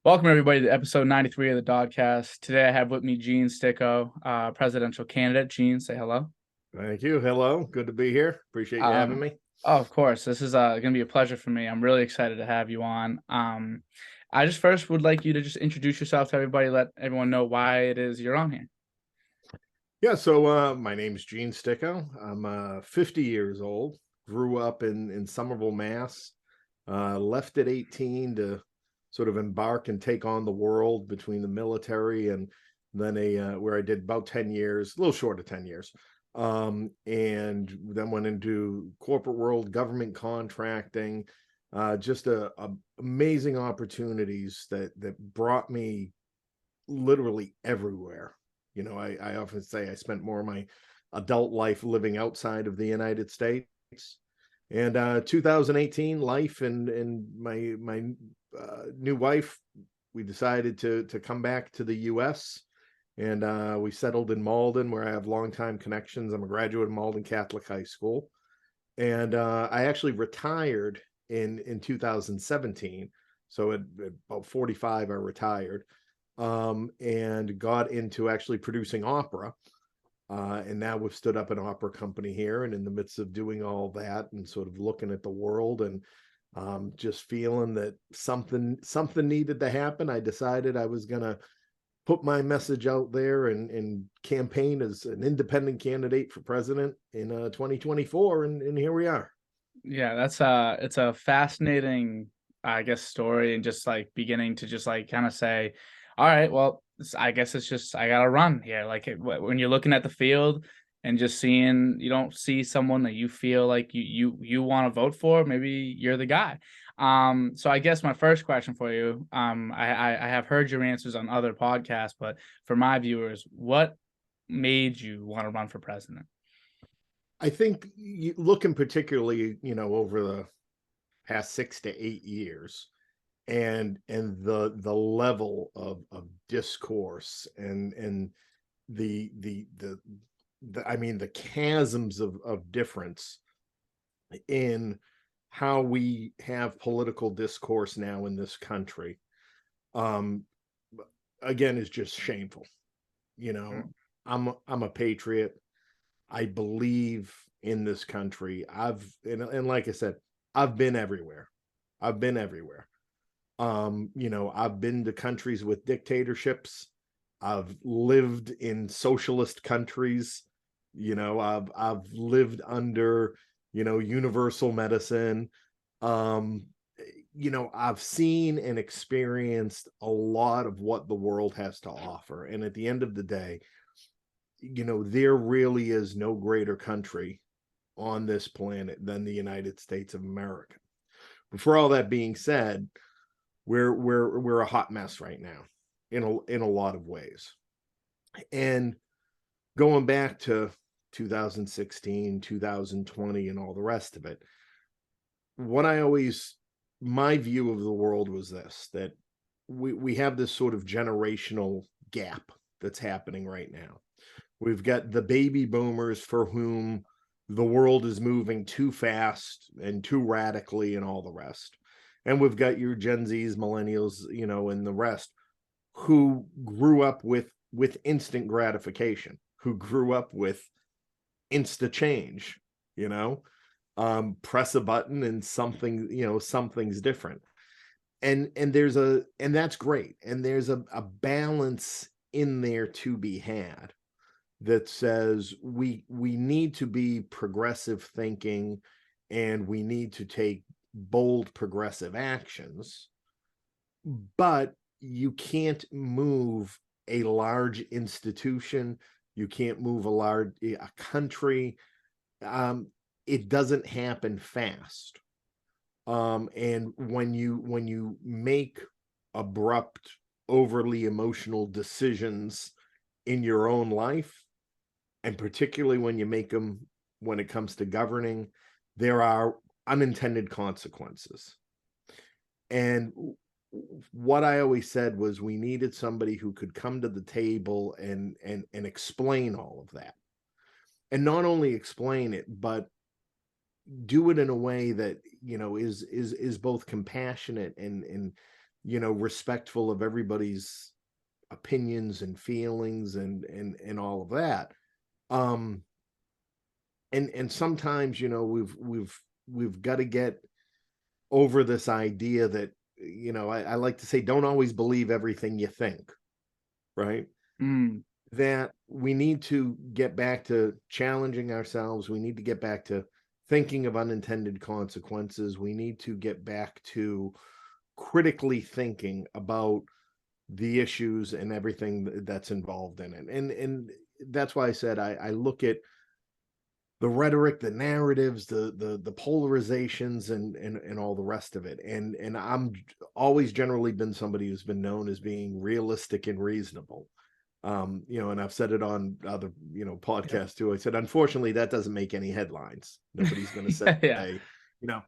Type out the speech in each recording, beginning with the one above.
Welcome, everybody, to episode 93 of the DOD-Cast. Today, I have with me Gene Sticco, presidential candidate. Gene, say hello. Thank you. Hello. Good to be here. Appreciate you having me. Oh, of course. This is going to be a pleasure for me. I'm really excited to have you on. I just first would like you to just introduce yourself to everybody, let everyone know why it is you're on here. Yeah, so my name's Gene Sticco. I'm 50 years old. Grew up in Somerville, Mass. Left at 18 to sort of embark and take on the world between the military and then where I did about 10 years, a little short of 10 years. And then went into corporate world, government contracting, just a amazing opportunities that brought me literally everywhere. I often say I spent more of my adult life living outside of the United States. And 2018, life and my new wife, we decided to come back to the U.S. and we settled in Malden, where I have longtime connections. I'm a graduate of Malden Catholic High School, and I actually retired in 2017. So at about 45, I retired, and got into actually producing opera. And now we've stood up an opera company here, and in the midst of doing all that and sort of looking at the world and just feeling that something needed to happen, I decided I was going to put my message out there and campaign as an independent candidate for president in 2024, and here we are. Yeah, it's a fascinating, I guess, story, and just like beginning to just like kind of say, all right, well, I guess it's just I gotta run here. Like when you're looking at the field and just seeing, you don't see someone that you feel like you want to vote for, maybe you're the guy. So I guess my first question for you, I have heard your answers on other podcasts, but for my viewers, what made you want to run for president? I think looking particularly, over the past 6 to 8 years, and the level of discourse and the I mean the chasms of difference in how we have political discourse now in this country, um again, is just shameful. you know Mm. I'm a patriot. I believe in this country. And like I said, I've been everywhere. I've been everywhere. I've been to countries with dictatorships. I've lived in socialist countries. I've lived under, universal medicine. Um, I've seen and experienced a lot of what the world has to offer. And at the end of the day, there really is no greater country on this planet than the United States of America. But for all that being said, we're a hot mess right now in a lot of ways. And going back to 2016, 2020, and all the rest of it, what I always my view of the world was this: that we have this sort of generational gap that's happening right now. We've got the baby boomers for whom the world is moving too fast and too radically and all the rest. And we've got your Gen Zs, millennials, and the rest who grew up with instant gratification, who grew up with insta change, you know, press a button and something's different. And that's great. And there's a balance in there to be had that says we need to be progressive thinking, and we need to take bold progressive actions, but you can't move a large institution, you can't move a country. um, it doesn't happen fast. And when you make abrupt, overly emotional decisions in your own life, and particularly when you make them when it comes to governing, there are unintended consequences. And what I always said was we needed somebody who could come to the table and explain all of that. And not only explain it, but do it in a way that is both compassionate and respectful of everybody's opinions and feelings and all of that. Um, and sometimes, we've got to get over this idea that, I like to say, don't always believe everything you think, right? Mm. That we need to get back to challenging ourselves. We need to get back to thinking of unintended consequences. We need to get back to critically thinking about the issues and everything that's involved in it. And that's why I said I look at the rhetoric, the narratives, the polarizations, and all the rest of it. And I'm always generally been somebody who's been known as being realistic and reasonable. And I've said it on other, Yeah. podcasts too. I said, unfortunately, that doesn't make any headlines. Nobody's going to Yeah, yeah, say, you know,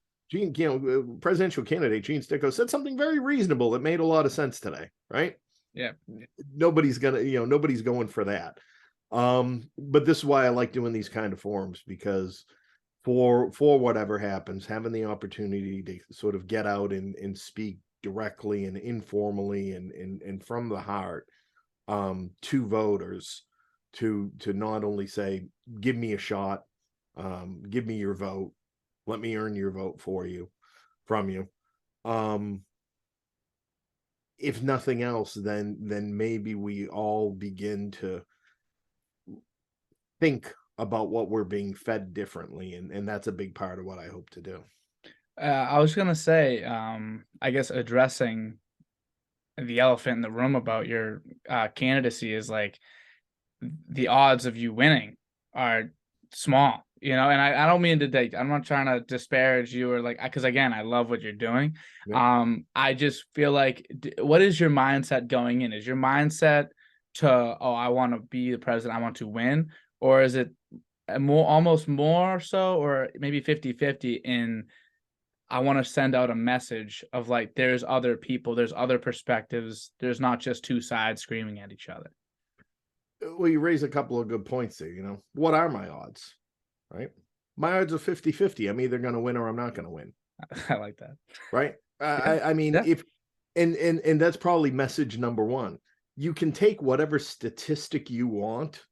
presidential candidate Gene Sticco said something very reasonable that made a lot of sense today, right? yeah. Nobody's going for that. But this is why I like doing these kind of forums, because for whatever happens, having the opportunity to sort of get out and speak directly and informally and from the heart, to voters, to not only say, give me a shot, give me your vote, let me earn your vote from you. Um, if nothing else, then maybe we all begin to think about what we're being fed differently, and that's a big part of what I hope to do. I was gonna say, I guess addressing the elephant in the room about your candidacy is like the odds of you winning are small, and I don't mean to take, I'm not trying to disparage you or like, because again, I love what you're doing. Yep. I just feel like, what is your mindset going in? Is your mindset to, oh, I want to be the president, I want to win? Or is it almost more so, or maybe 50-50 in, I want to send out a message of like, there's other people, there's other perspectives, there's not just two sides screaming at each other. Well, you raise a couple of good points there. What are my odds, right? My odds are 50-50. I'm either going to win or I'm not going to win, I like that. right? Yeah. I mean, Yeah. if and that's probably message number one. You can take whatever statistic you want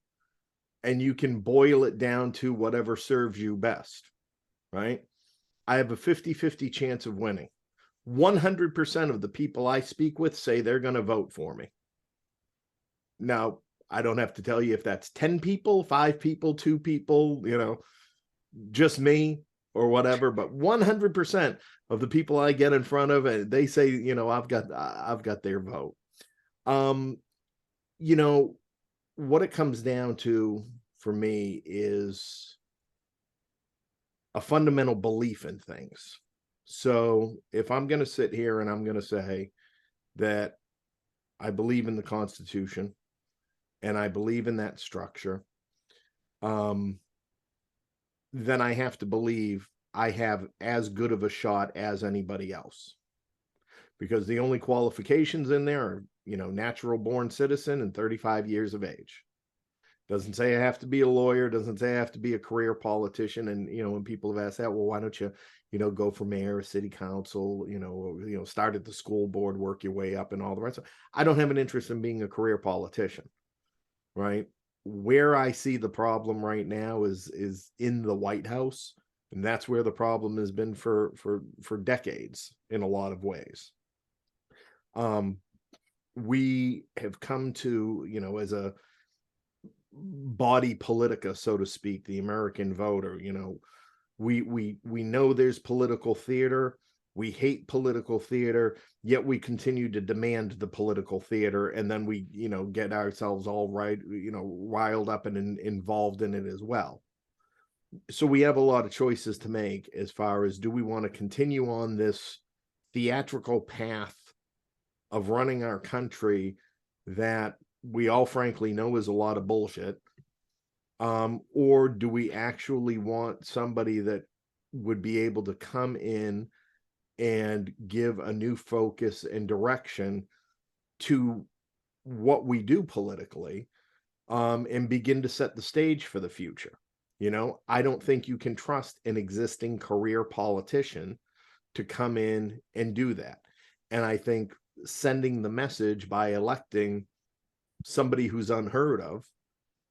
and you can boil it down to whatever serves you best, right? I have a 50-50 chance of winning. 100% of the people I speak with say they're going to vote for me. Now, I don't have to tell you if that's 10 people, 5 people, 2 people, just me or whatever, but 100% of the people I get in front of, and they say, I've got their vote. Um, you know, what it comes down to for me is a fundamental belief in things. So if I'm going to sit here and I'm going to say that I believe in the Constitution and I believe in that structure, um, then I have to believe I have as good of a shot as anybody else. Because the only qualifications in there are, natural born citizen and 35 years of age. Doesn't say I have to be a lawyer, doesn't say I have to be a career politician. And, when people have asked that, well, why don't you, go for mayor, city council, start at the school board, work your way up and all the rest. I don't have an interest in being a career politician, right? Where I see the problem right now is in the White House, and that's where the problem has been for decades in a lot of ways. We have come to, as a body politica, so to speak, the American voter, we know there's political theater. We hate political theater, yet we continue to demand the political theater, and then we, get ourselves all right, riled up and involved in it as well. So we have a lot of choices to make as far as, do we want to continue on this theatrical path of running our country that we all frankly know is a lot of bullshit, or do we actually want somebody that would be able to come in and give a new focus and direction to what we do politically, and begin to set the stage for the future? I don't think you can trust an existing career politician to come in and do that. And I think sending the message by electing somebody who's unheard of,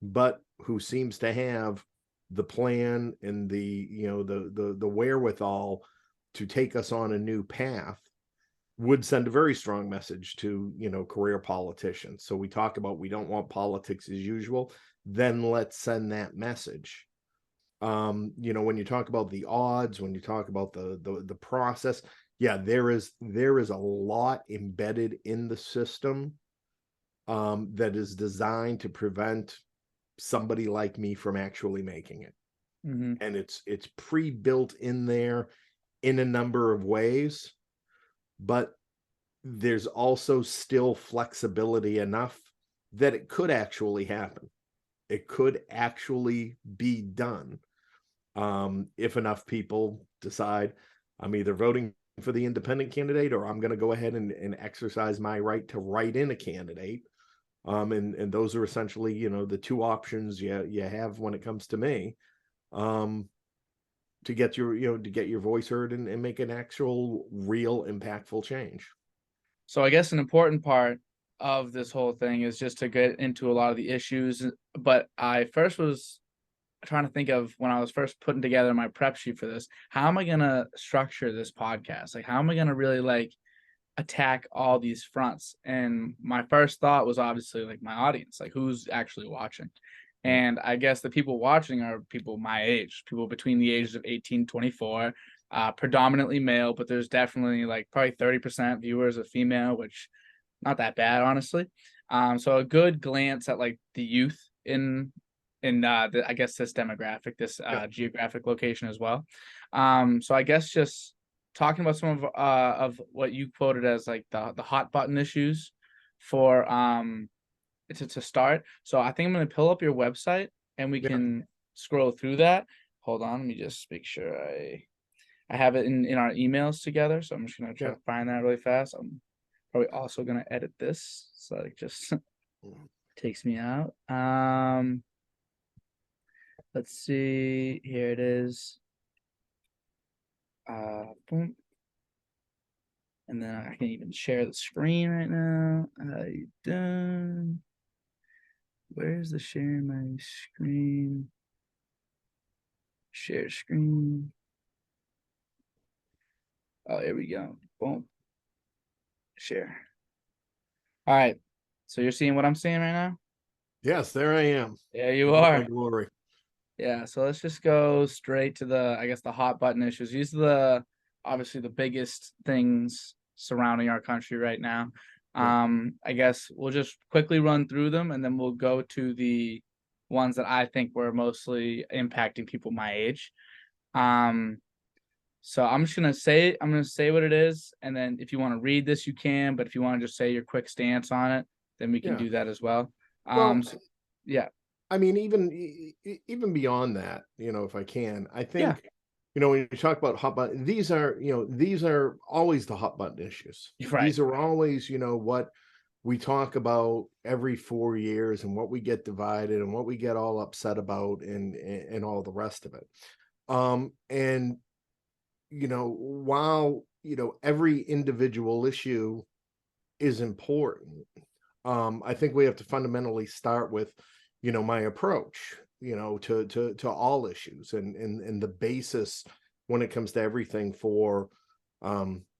but who seems to have the plan and the, you know, the wherewithal to take us on a new path, would send a very strong message to, you know, career politicians. So we talk about, we don't want politics as usual, then let's send that message. You know, when you talk about the odds, when you talk about the process, yeah, there is a lot embedded in the system that is designed to prevent somebody like me from actually making it. Hmm. And it's pre-built in there in a number of ways, but there's also still flexibility enough that it could actually happen. It could actually be done if enough people decide, I'm either voting for the independent candidate, or I'm going to go ahead and exercise my right to write in a candidate. And those are essentially, you know, the two options you have when it comes to me, to get your, you know, to get your voice heard and make an actual real impactful change. So I guess an important part of this whole thing is just to get into a lot of the issues. But I first was trying to think of, when I was first putting together my prep sheet for this, how am I gonna structure this podcast? Like, how am I gonna really like attack all these fronts? And my first thought was obviously like my audience, like who's actually watching. Right. And I guess the people watching are people my age, people between the ages of 18 24, predominantly male, but there's definitely like probably 30% viewers of female, which not that bad, honestly. So a good glance at like the youth in I guess this demographic, this Yeah. geographic location as well. So I guess just talking about some of what you quoted as like the hot button issues for to start. So I think I'm gonna pull up your website and we Yeah. can scroll through that. Hold on, let me just make sure I have it in our emails together. So I'm just gonna try Yeah. to find that really fast. I'm probably also gonna edit this so it just takes me out. Let's see. Here it is. Boom. And then I can even share the screen right now. I done. Where's the sharing my screen? Share screen. Oh, here we go. Boom. Share. All right. So you're seeing what I'm seeing right now? Yes, there I am. Yeah, you Oh my are. glory. Yeah. So let's just go straight to the, I guess, the hot button issues. These are the obviously the biggest things surrounding our country right now. Yeah. I guess we'll just quickly run through them and then we'll go to the ones that I think were mostly impacting people my age. Um, so I'm gonna say what it is, and then if you want to read this, you can. But if you want to just say your quick stance on it, then we can Yeah. do that as well. Well, So, yeah, I mean, even beyond that, you know, if I can, I yeah, think, you know, when you talk about hot button, these are, you know, these are always the hot button issues. you're right. These are always, you know, what we talk about every 4 years, and what we get divided and what we get all upset about, and all the rest of it. And you know, while, you know, every individual issue is important, I think we have to fundamentally start with, you know, my approach, you know, to all issues, and the basis when it comes to everything for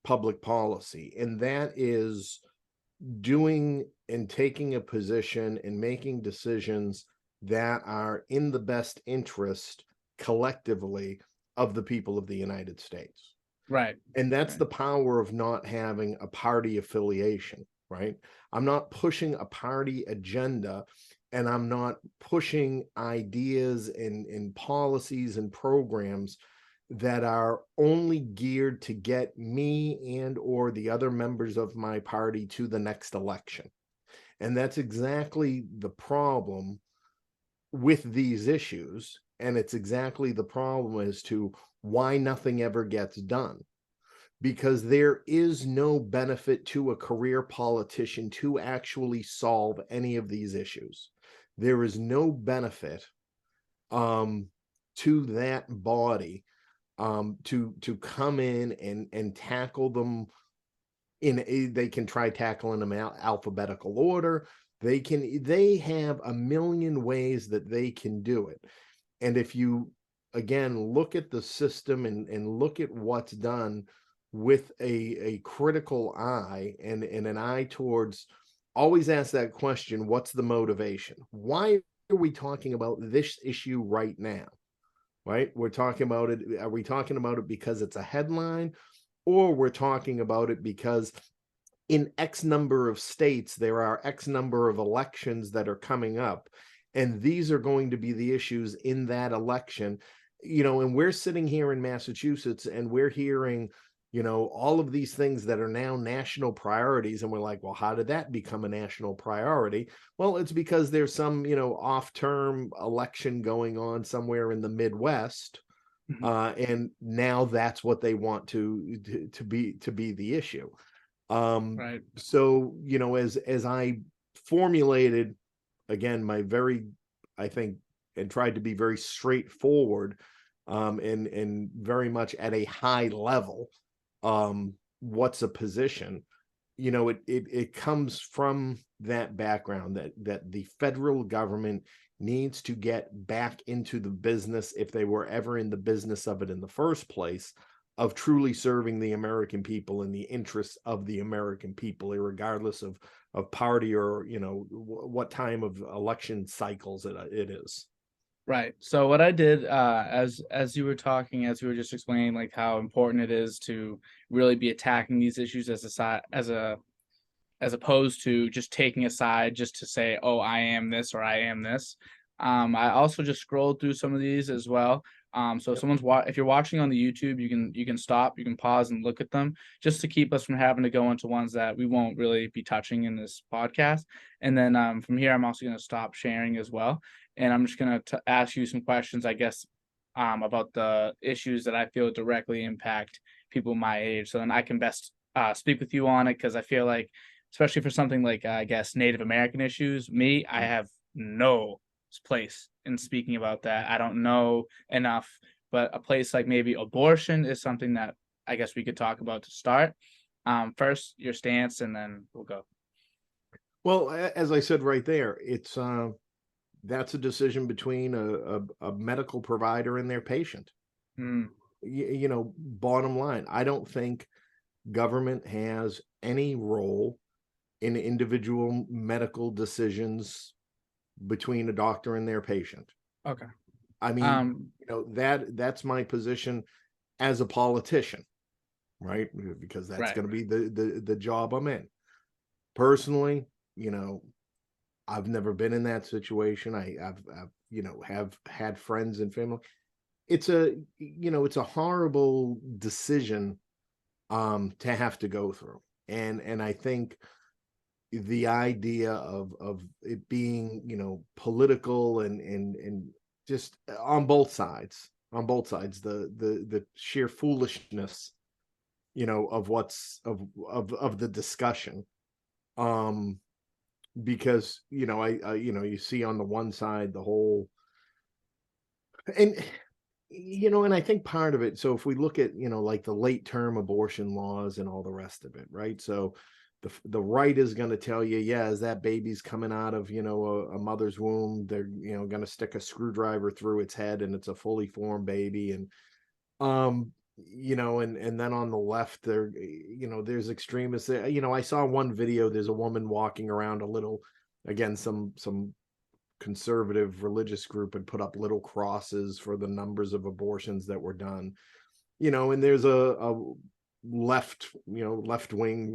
public policy, and that is doing and taking a position and making decisions that are in the best interest collectively of the people of the United States. Right, And that's right, the power of not having a party affiliation, right? I'm not pushing a party agenda, and I'm not pushing ideas and policies and programs that are only geared to get me and or the other members of my party to the next election. And that's exactly the problem with these issues. And it's exactly the problem as to why nothing ever gets done, because there is no benefit to a career politician to actually solve any of these issues. There is no benefit um, to that body to come in and tackle them they can try tackling them alphabetical order. They have a million ways that they can do it. And if you again look at the system and look at what's done with a critical eye and an eye towards, always ask that question, what's the motivation? Why are we talking about this issue right now? Right? We're talking about it. Are we talking about it because it's a headline, or we're talking about it because in X number of states, there are X number of elections that are coming up, and these are going to be the issues in that election? And we're sitting here in Massachusetts and we're hearing, all of these things that are now national priorities. And we're like, well, how did that become a national priority? Well, it's because there's some, off-term election going on somewhere in the Midwest. Mhm. And now that's what they want to be the issue. Right. So, as I formulated again my very, I think, and tried to be very straightforward, and very much at a high level, what's a position? It comes from that background that the federal government needs to get back into the business, if they were ever in the business of it in the first place, of truly serving the American people in the interests of the American people, regardless of party or what time of election cycles it is. Right. So what I did, as you were talking, as you were just explaining, like how important it is to really be attacking these issues as a side, as opposed to just taking a side just to say, oh, I am this or I am this. I also just scrolled through some of these as well. So if Yep. if you're watching on the YouTube, you can stop, you can pause and look at them just to keep us from having to go into ones that we won't really be touching in this podcast. And then from here, I'm also going to stop sharing as well, and I'm just going to ask you some questions, I guess, about the issues that I feel directly impact people my age, so then I can best speak with you on it, because I feel like, especially for something like, I guess, Native American issues, I have no place in speaking about that. I don't know enough, but a place like maybe abortion is something that I guess we could talk about to start. First, your stance, and then we'll go. Well, as I said right there, it's that's a decision between a medical provider and their patient. Mm, Bottom line, I don't think government has any role in individual medical decisions between a doctor and their patient. okay. I mean, Um, that's my position as a politician, right? Because that's right. going to be the job I'm in. Personally, you know, I've never been in that situation. I've have had friends and family. It's a horrible decision to have to go through. And I think the idea of it being, political and just on both sides, the sheer foolishness, of what's of the discussion. Um because I you see on the one side the whole, and and I think part of it, so if we look at, like the late term abortion laws and all the rest of it, right? So the right is going to tell you, yeah, as that baby's coming out of, a mother's womb, they're, going to stick a screwdriver through its head and it's a fully formed baby. And and then on the left there, there's extremists. I saw one video, there's a woman walking around a little, again, some conservative religious group had put up little crosses for the numbers of abortions that were done, and there's a left wing,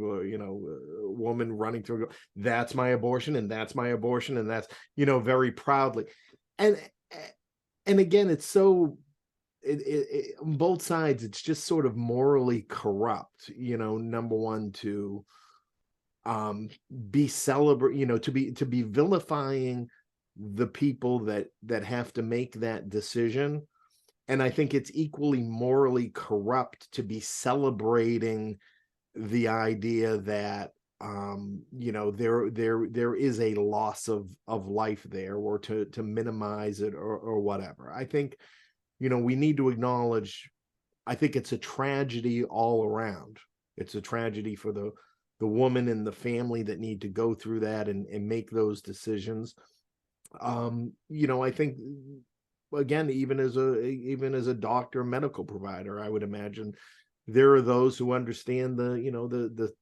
woman running through, that's my abortion and that's my abortion, and that's, very proudly. And and again, it's so, on both sides, it's just sort of morally corrupt, number one, to be celebrate, to be vilifying the people that have to make that decision. And I think it's equally morally corrupt to be celebrating the idea that there is a loss of life there, or to minimize it, or whatever. I think, we need to acknowledge, I think it's a tragedy all around. It's a tragedy for the woman and the family that need to go through that and make those decisions. I think, again, even as a doctor, medical provider, I would imagine there are those who understand the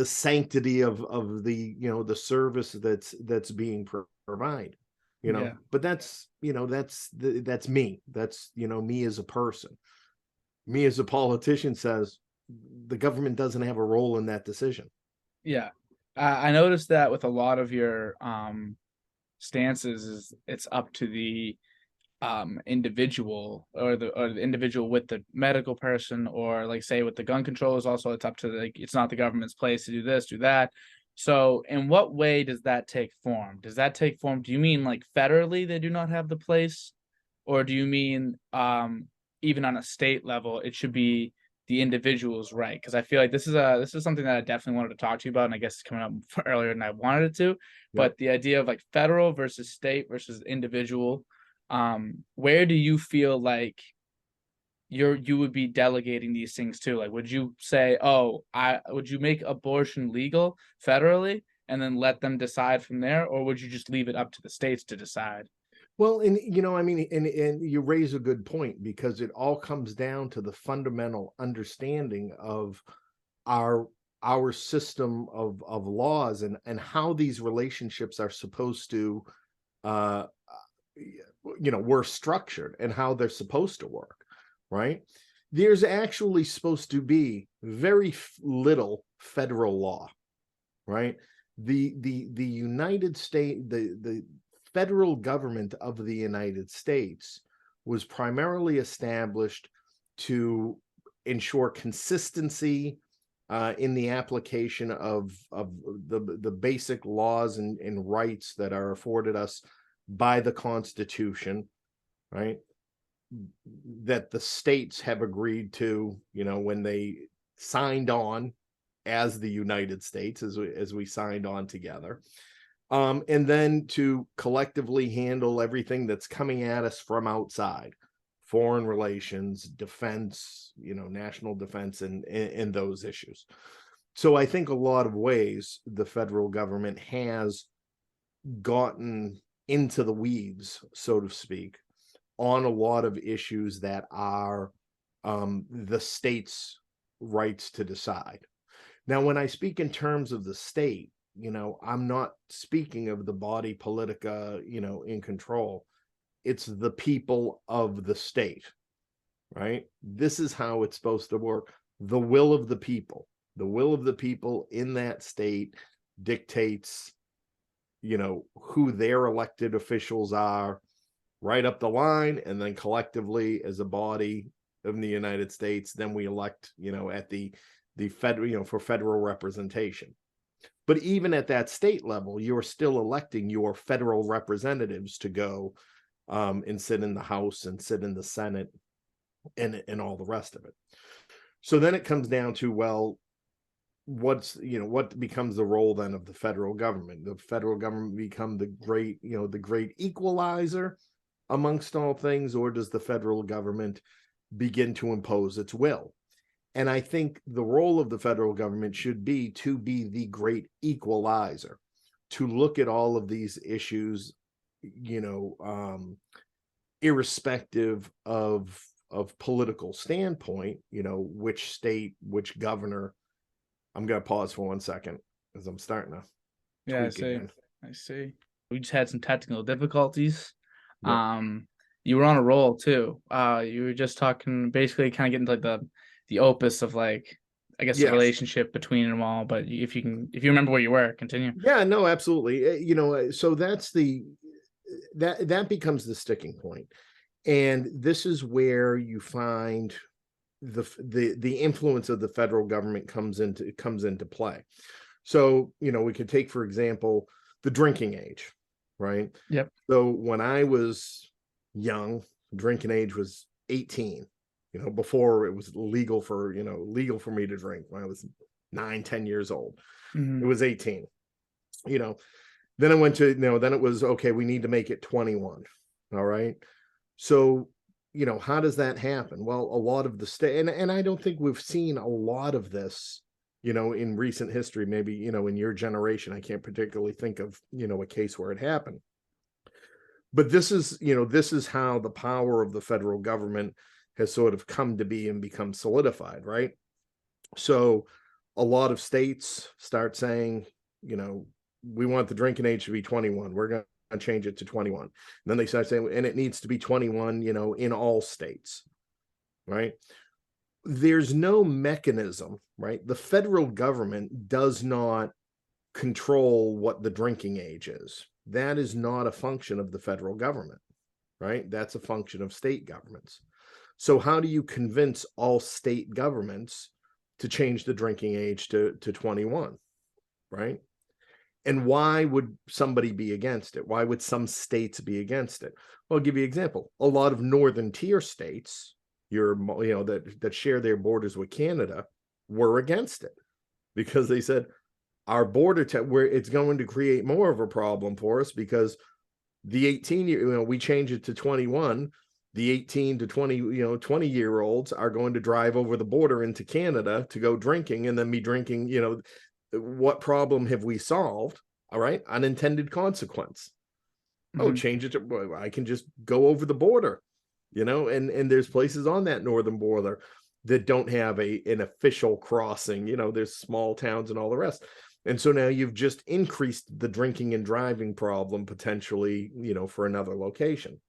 sanctity of the service that's being provided. Yeah. But that's me. That's me as a person. Me as a politician says the government doesn't have a role in that decision. Yeah. I noticed that with a lot of your stances is it's up to the individual, or the individual with the medical person, or like say with the gun controllers also, it's up to like it's not the government's place to do this, do that. So in what way does that take form? Do you mean like federally they do not have the place, or do you mean even on a state level it should be the individual's right? Because I feel like this is something that I definitely wanted to talk to you about, and I guess it's coming up earlier than I wanted it to. Yep. But the idea of like federal versus state versus individual, where do you feel like you would be delegating these things to? Like, would you say, oh, I would you make abortion legal federally and then let them decide from there, or would you just leave it up to the states to decide? Well, and I mean, and you raise a good point, because it all comes down to the fundamental understanding of our our system of laws, and how these relationships are supposed to uh were structured, and how they're supposed to work, right? There's actually supposed to be very little federal law, right? The United States, the federal government of the United States was primarily established to ensure consistency in the application of the basic laws and rights that are afforded us by the Constitution, right? That the states have agreed to, when they signed on as the United States, as we signed on together. And then to collectively handle everything that's coming at us from outside, foreign relations, defense, national defense, and those issues. So I think a lot of ways the federal government has gotten into the weeds, so to speak, on a lot of issues that are the state's rights to decide. Now, when I speak in terms of the state, I'm not speaking of the body politica, in control. It's the people of the state, right? This is how it's supposed to work. The will of the people, in that state dictates, who their elected officials are, right up the line, and then collectively as a body of the United States, then we elect, at the federal, for federal representation. But even at that state level, you're still electing your federal representatives to go and sit in the House and sit in the Senate and all the rest of it. So then it comes down to, well, what becomes the role then of the federal government? The federal government become the great equalizer amongst all things, or does the federal government begin to impose its will? And I think the role of the federal government should be to be the great equalizer, to look at all of these issues, irrespective of political standpoint, which state, which governor. I'm going to pause for 1 second because I'm starting to Yeah, I tweak see. again. I see. We just had some technical difficulties. Yep. You were on a roll too. You were just talking, basically kind of getting to like the opus of like, I guess, the Yes. relationship between them all. But if you remember where you were, continue. Yeah, no, absolutely. So that becomes the sticking point. And this is where you find the influence of the federal government comes into play. So, we could take, for example, the drinking age, right? Yep. So when I was young, drinking age was 18, before it was legal for me to drink. When I was 9-10 years old, it was 18. Then I went to, then it was, okay, we need to make it 21. All right. So, how does that happen? Well, a lot of the state, and I don't think we've seen a lot of this in recent history, maybe, in your generation, I can't particularly think of, a case where it happened. But this is how the power of the federal government has sort of come to be and become solidified, right? So a lot of states start saying, we want the drinking age to be 21. We're going to change it to 21. And then they start saying, and it needs to be 21, in all states, right? There's no mechanism, right? The federal government does not control what the drinking age is. That is not a function of the federal government, right? That's a function of state governments. So how do you convince all state governments to change the drinking age to 21, right? And why would somebody be against it? Why would some states be against it? Well, I'll give you an example. A lot of northern tier states, that share their borders with Canada, were against it because they said our border where it's going to create more of a problem for us because the 18 we change it to 21. The 18 to 20-year-olds are going to drive over the border into Canada to go drinking and then be drinking, what problem have we solved? All right, unintended consequence. Oh, change it to, I can just go over the border, and there's places on that northern border that don't have an official crossing. There's small towns and all the rest. And so now you've just increased the drinking and driving problem potentially, for another location.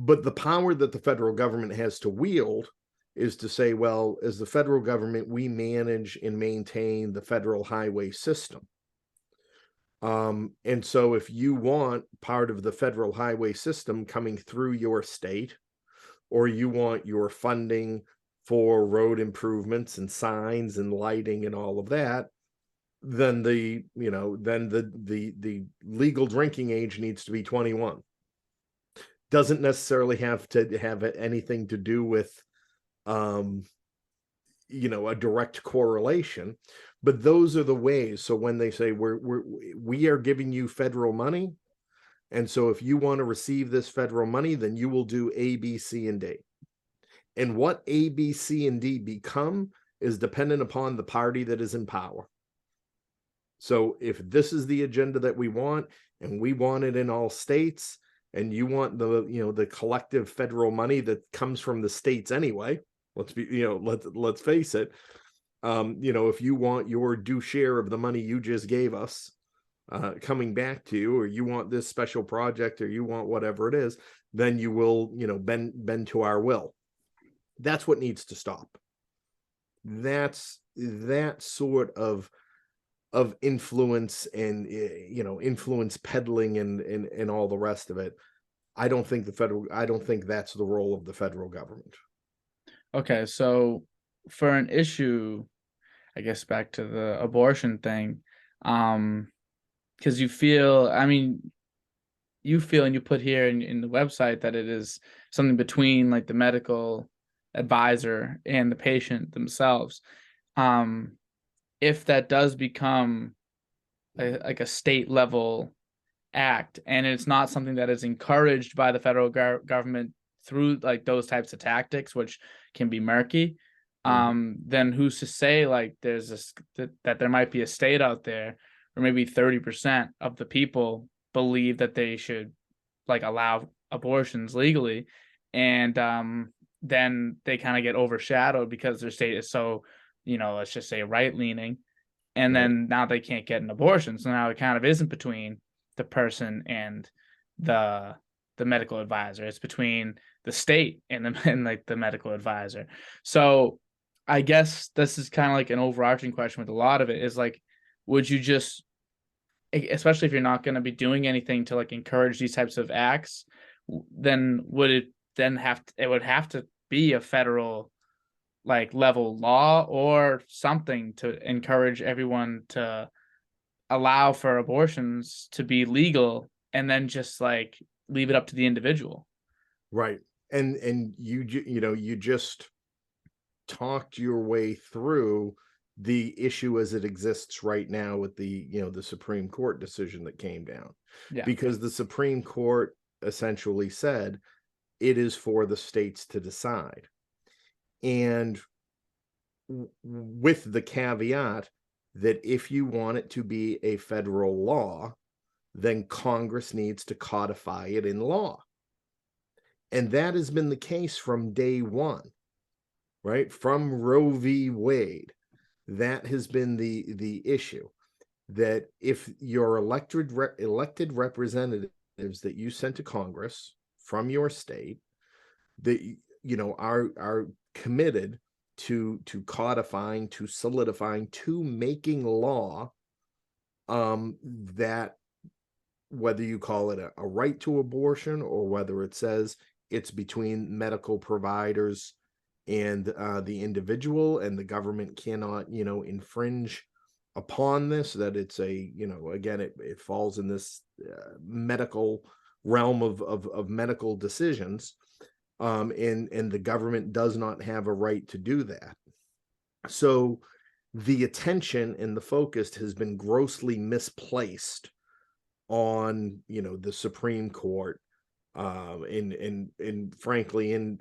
But the power that the federal government has to wield is to say, well, as the federal government, we manage and maintain the federal highway system. And so if you want part of the federal highway system coming through your state, or you want your funding for road improvements and signs and lighting and all of that, then the legal drinking age needs to be 21. Doesn't necessarily have to have anything to do with a direct correlation, but those are the ways. So when they say we are giving you federal money, and so if you want to receive this federal money, then you will do A, B, C, and D. And what A, B, C, and D become is dependent upon the party that is in power. So if this is the agenda that we want, and we want it in all states, and you want the collective federal money that comes from the states anyway, let's face it, if you want your due share of the money you just gave us coming back to you, or you want this special project, or you want whatever it is, then you will bend to our will. That's what needs to stop. That's that sort of influence and influence peddling and all the rest of it. I don't think that's the role of the federal government. Okay, so for an issue, I guess back to the abortion thing, because you feel and you put here in the website that it is something between like the medical advisor and the patient themselves. If that does become like a state level act, and it's not something that is encouraged by the federal government through like those types of tactics, which can be murky, then who's to say like there's that there might be a state out there where maybe 30% of the people believe that they should like allow abortions legally, and then they kind of get overshadowed because their state is so, let's just say right leaning, and Right. then now they can't get an abortion. So now it kind of isn't between the person and the medical advisor. It's between the state and like the medical advisor. So I guess this is kind of like an overarching question with a lot of it is like, would you just, especially if you're not going to be doing anything to like encourage these types of acts, then it would have to be a federal like level law or something to encourage everyone to allow for abortions to be legal, and then just like leave it up to the individual. Right. And you just talked your way through the issue as it exists right now with the Supreme Court decision that came down. Yeah. Because the Supreme Court essentially said it is for the states to decide. And with the caveat that if you want it to be a federal law, then Congress needs to codify it in law. And that has been the case from day one, right? From Roe v. Wade. That has been the issue, that if your elected representatives that you sent to Congress from your state, that are committed to codifying, to solidifying, to making law, that whether you call it a right to abortion, or whether it says it's between medical providers and the individual, and the government cannot infringe upon this, that it's a again, it falls in this medical realm of medical decisions, and the government does not have a right to do that. So the attention and the focus has been grossly misplaced on the Supreme Court, and frankly in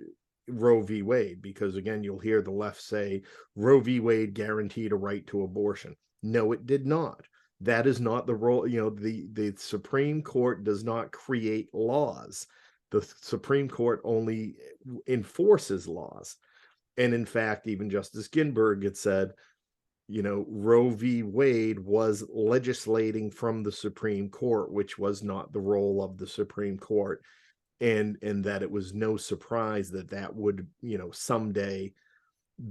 Roe v. Wade, because again, you'll hear the left say Roe v. Wade guaranteed a right to abortion. No, it did not. That is not the role. The Supreme Court does not create laws. The Supreme Court only enforces laws. And in fact, even Justice Ginsburg had said, Roe v. Wade was legislating from the Supreme Court, which was not the role of the Supreme Court. And that it was no surprise that would, someday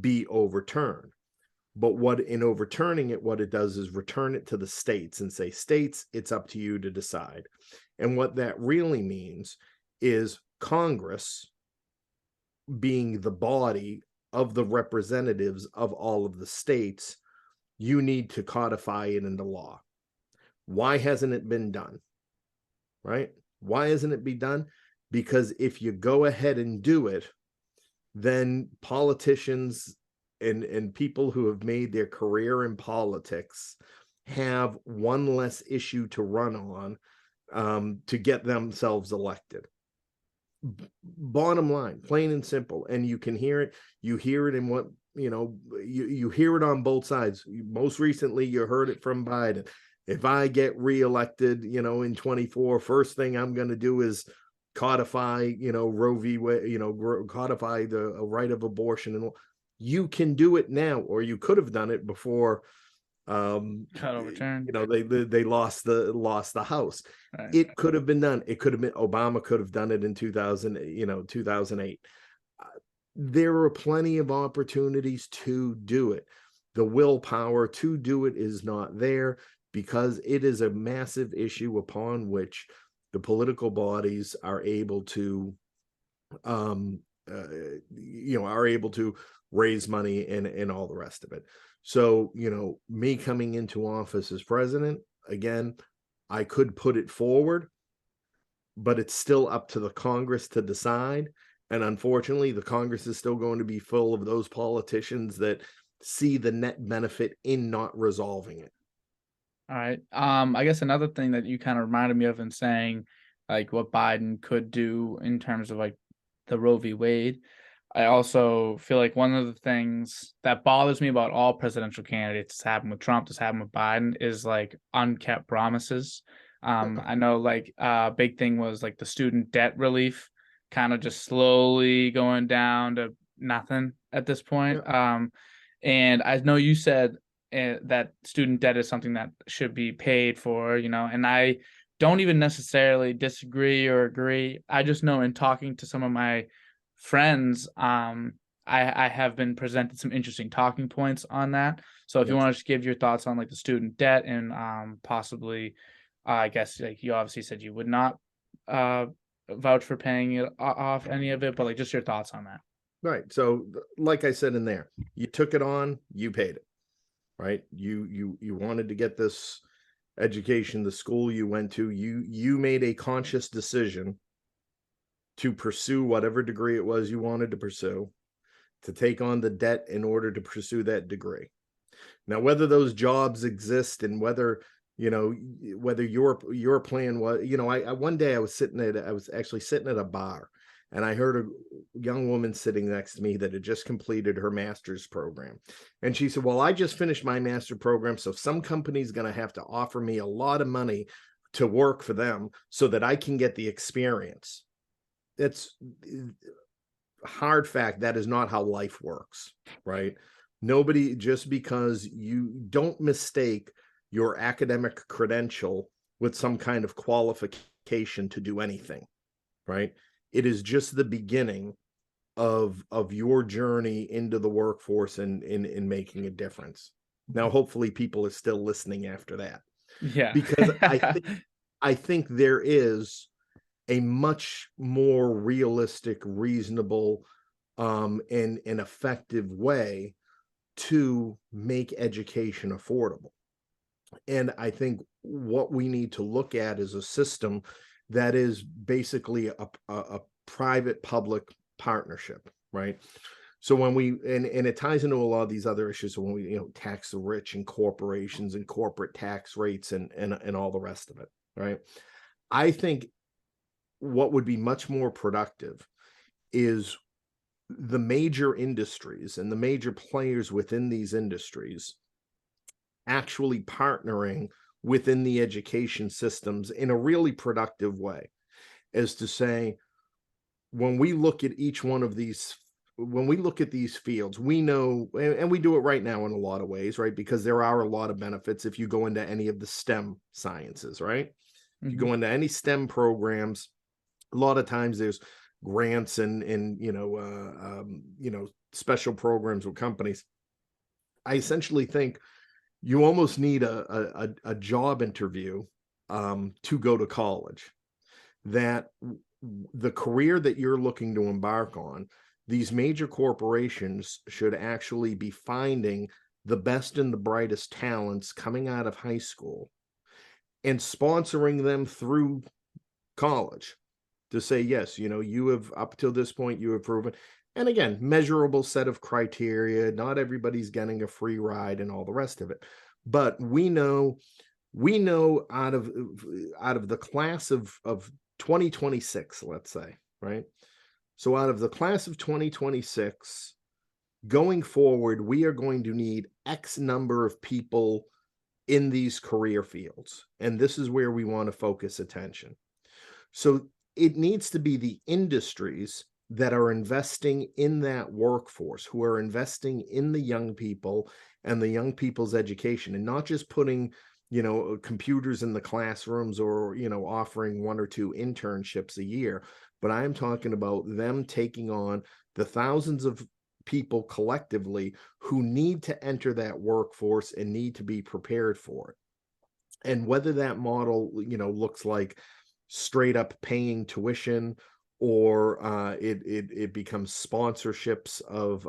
be overturned. But what in overturning it, what it does is return it to the states and say, states, it's up to you to decide. And what that really means is Congress, being the body of the representatives of all of the states, you need to codify it into law. Why hasn't it been done? Right? Why hasn't it been done? Because if you go ahead and do it, then politicians and people who have made their career in politics have one less issue to run on, to get themselves elected. Bottom line, plain and simple. And you can hear it. You hear it in what, you hear it on both sides. Most recently, you heard it from Biden. If I get reelected, in 24, first thing I'm going to do is codify, Roe v. Wade, codify the right of abortion. And you can do it now, or you could have done it before. Got overturned. They lost the House. Right. It could have been done. It could have been, Obama could have done it in 2008. There are plenty of opportunities to do it. The willpower to do it is not there, because it is a massive issue upon which the political bodies are able to are able to raise money and all the rest of it. So, me coming into office as president, again, I could put it forward, but it's still up to the Congress to decide. And unfortunately, the Congress is still going to be full of those politicians that see the net benefit in not resolving it. All right. I guess another thing that you kind of reminded me of in saying like what Biden could do in terms of like the Roe v. Wade, I also feel like one of the things that bothers me about all presidential candidates, this happened with Trump, this happened with Biden, is like unkept promises. I know like big thing was like the student debt relief kind of just slowly going down to nothing at this point. And I know you said that student debt is something that should be paid for, and I don't even necessarily disagree or agree. I just know in talking to some of my friends, I have been presented some interesting talking points on that. So if you want to just give your thoughts on like the student debt and possibly, I guess like you obviously said you would not vouch for paying it off any of it, but like just your thoughts on that. Right. So like I said in there, you took it on, you paid it, right? You wanted to get this education, the school you went to, you made a conscious decision to pursue whatever degree it was you wanted to pursue, to take on the debt in order to pursue that degree. Now, whether those jobs exist and whether whether your plan was, I one day I was actually sitting at a bar, and I heard a young woman sitting next to me that had just completed her master's program. And she said, well, I just finished my master program, so some company's going to have to offer me a lot of money to work for them so that I can get the experience. It's hard fact, that is not how life works, right? Nobody, just because you don't mistake your academic credential with some kind of qualification to do anything, right? It is just the beginning of your journey into the workforce and in making a difference. Now, hopefully people are still listening after that, Yeah. because I think there is a much more realistic, reasonable, and an effective way to make education affordable. And I think what we need to look at is a system that is basically a private public partnership, right? So when we, and it ties into a lot of these other issues, so when we, tax the rich and corporations and corporate tax rates and all the rest of it, right? I think what would be much more productive is the major industries and the major players within these industries actually partnering within the education systems in a really productive way, as to say, when we look at each one of these, when we look at these fields, we know, and we do it right now in a lot of ways, right? Because there are a lot of benefits if you go into any of the STEM sciences, right? If you Mhm. go into any STEM programs, a lot of times there's grants and special programs with companies. I essentially think you almost need a job interview to go to college. That the career that you're looking to embark on, these major corporations should actually be finding the best and the brightest talents coming out of high school and sponsoring them through college, to say, yes, you have, up till this point, you have proven, and again, measurable set of criteria. Not everybody's getting a free ride and all the rest of it. But we know out of the class of 2026, let's say, right? So out of the class of 2026, going forward, we are going to need X number of people in these career fields. And this is where we want to focus attention. So it needs to be the industries that are investing in that workforce, who are investing in the young people and the young people's education, and not just putting, computers in the classrooms, or, offering one or two internships a year. But I'm talking about them taking on the thousands of people collectively who need to enter that workforce and need to be prepared for it. And whether that model, looks like straight up paying tuition, or it becomes sponsorships of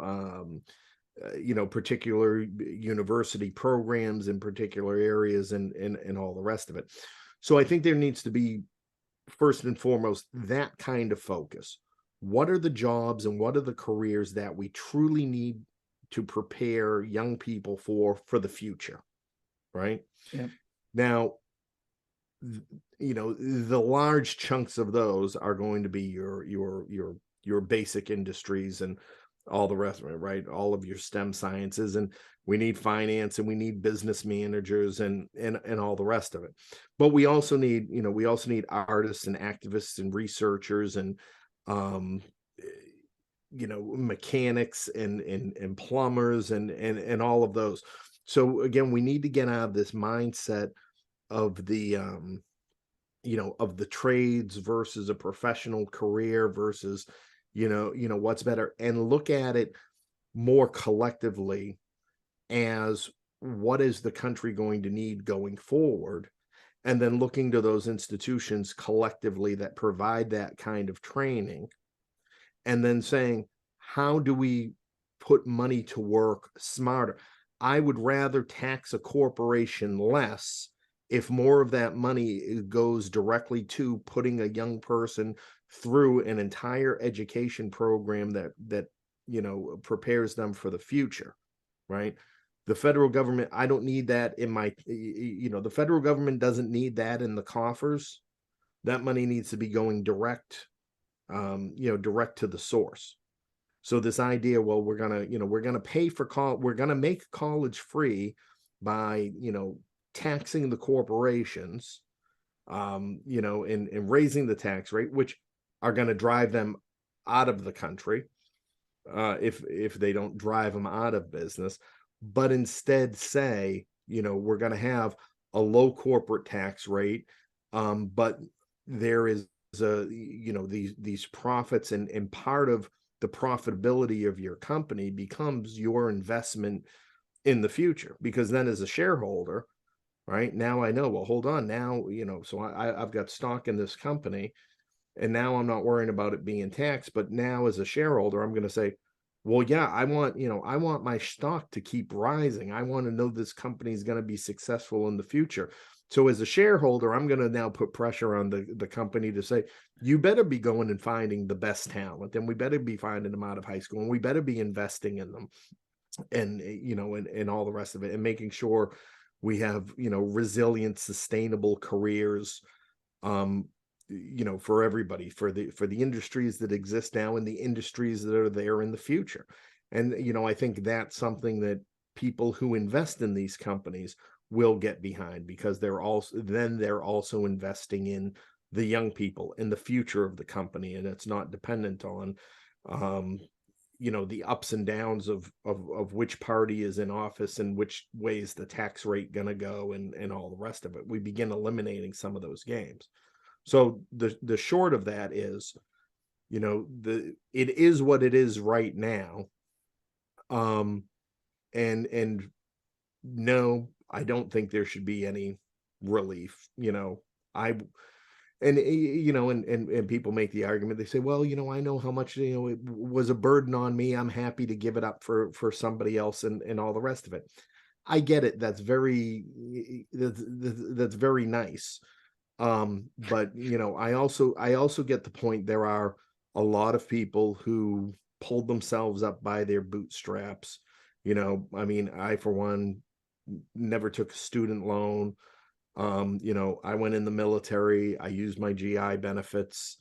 particular university programs in particular areas, and all the rest of it. So I think there needs to be, first and foremost, that kind of focus. What are the jobs and what are the careers that we truly need to prepare young people for the future, right? Yep. Now, the large chunks of those are going to be your basic industries and all the rest of it, right? All of your STEM sciences, and we need finance, and we need business managers, and all the rest of it. But we also need artists and activists and researchers, and um mechanics, and plumbers, and all of those. So again, we need to get out of this mindset of the trades versus a professional career versus, what's better, and look at it more collectively as, what is the country going to need going forward, and then looking to those institutions collectively that provide that kind of training, and then saying, how do we put money to work smarter? I would rather tax a corporation less if more of that money goes directly to putting a young person through an entire education program that prepares them for the future, right? The federal government, I don't need that in my, the federal government doesn't need that in the coffers. That money needs to be going direct direct to the source. So this idea, well, we're gonna pay for we're gonna make college free by, taxing the corporations, and raising the tax rate, which are going to drive them out of the country, if they don't drive them out of business, but instead say, we're going to have a low corporate tax rate, but there is these profits, and part of the profitability of your company becomes your investment in the future, because then as a shareholder, right now I know, well, hold on, now, so I've got stock in this company, and now I'm not worrying about it being taxed. But now as a shareholder, I'm going to say, well, yeah, I want my stock to keep rising. I want to know this company is going to be successful in the future. So as a shareholder, I'm going to now put pressure on the company to say, you better be going and finding the best talent, and we better be finding them out of high school, and we better be investing in them, and all the rest of it, and making sure we have, resilient, sustainable careers, for everybody, for the industries that exist now and the industries that are there in the future. And I think that's something that people who invest in these companies will get behind, because they're also investing in the young people in the future of the company, and it's not dependent on the ups and downs of which party is in office and which way is the tax rate going to go, and all the rest of it. We begin eliminating some of those games. So the short of that is, it is what it is right now. And no, I don't think there should be any relief. I and people make the argument. They say, well, I know how much, it was a burden on me. I'm happy to give it up for somebody else, and all the rest of it. I get it. That's very nice. But I also get the point. There are a lot of people who pulled themselves up by their bootstraps. I mean, I, for one, never took a student loan. I went in the military. I used my GI benefits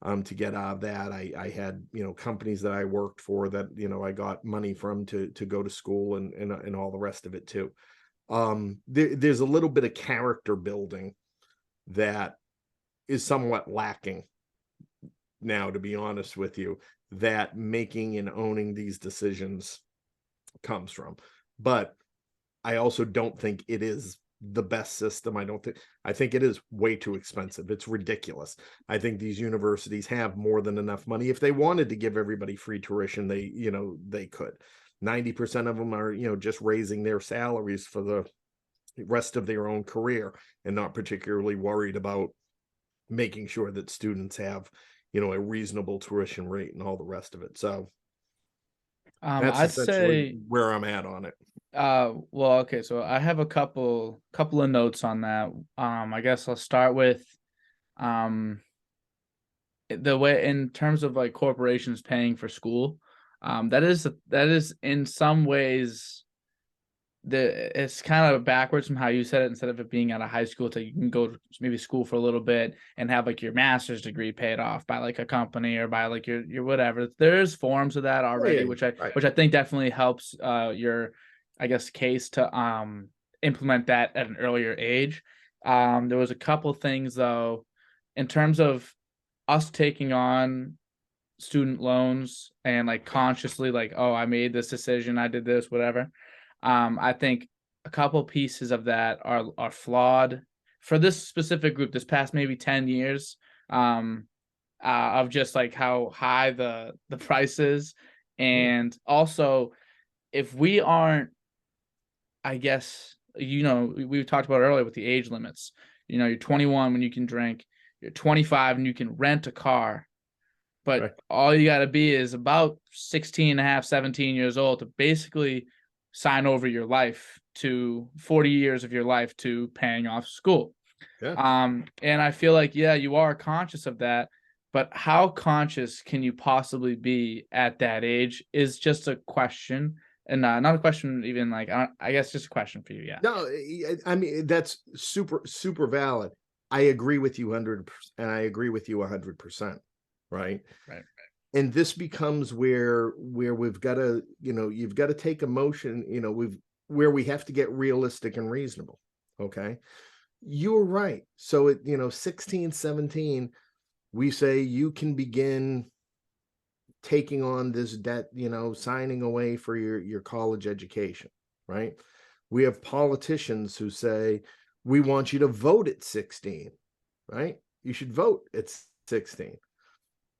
to get out of that. I had, companies that I worked for that, I got money from to go to school, and all the rest of it too. There's a little bit of character building that is somewhat lacking now, to be honest with you, that making and owning these decisions comes from. But I also don't think it is the best system. I think it is way too expensive. It's ridiculous. I think these universities have more than enough money. If they wanted to give everybody free tuition, they could. 90% of them are, just raising their salaries for the rest of their own career, and not particularly worried about making sure that students have, a reasonable tuition rate and all the rest of it. So that's I'd essentially say, where I'm at on it. well, okay, so I have a couple of notes on that. I guess I'll start with um the way, in terms of like corporations paying for school. That is in some ways, it's kind of backwards from how you said it. Instead of it being out of high school, to you can go to maybe school for a little bit and have like your master's degree paid off by like a company, or by like your whatever. There's forms of that already, Yeah, right. which I think definitely helps your, I guess, case to implement that at an earlier age. There was a couple things though, in terms of us taking on student loans and like consciously, like, oh, I made this decision, I did this, whatever. I think a couple pieces of that are flawed for this specific group. This past maybe 10 years, of just like how high the price is, Yeah. and also, if we aren't, I guess, we talked about earlier with the age limits. You're 21 when you can drink, you're 25 and you can rent a car, but Right. all you got to be is about 16 and a half, 17 years old to basically sign over your life to 40 years of your life to paying off school. Yeah. And I feel like, yeah, you are conscious of that, but how conscious can you possibly be at that age is just a question. And not a question, even like, I guess just a question for you. Yeah. No, I mean, that's super, super valid. I agree with you 100%, and I agree with you 100%. right? Right. And this becomes where we've got to, you've got to take emotion, where we have to get realistic and reasonable. Okay. You're right. So at 16, 17, we say you can begin taking on this debt, signing away for your college education, right? We have politicians who say, we want you to vote at 16, right? You should vote at 16.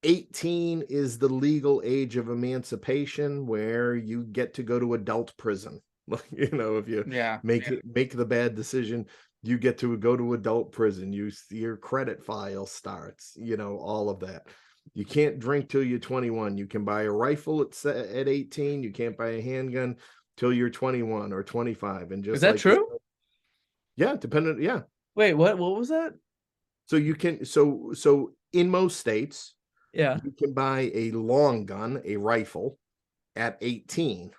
18 is the legal age of emancipation where you get to go to adult prison. If you Yeah. make the bad decision, you get to go to adult prison. Your credit file starts, all of that. You can't drink till you're 21. You can buy a rifle at 18. You can't buy a handgun till you're 21 or 25. And Is just that like you, true? yeah, dependent, yeah. Wait, what was that? So you can, so in most states, Yeah. you can buy a long gun, a rifle, at 18,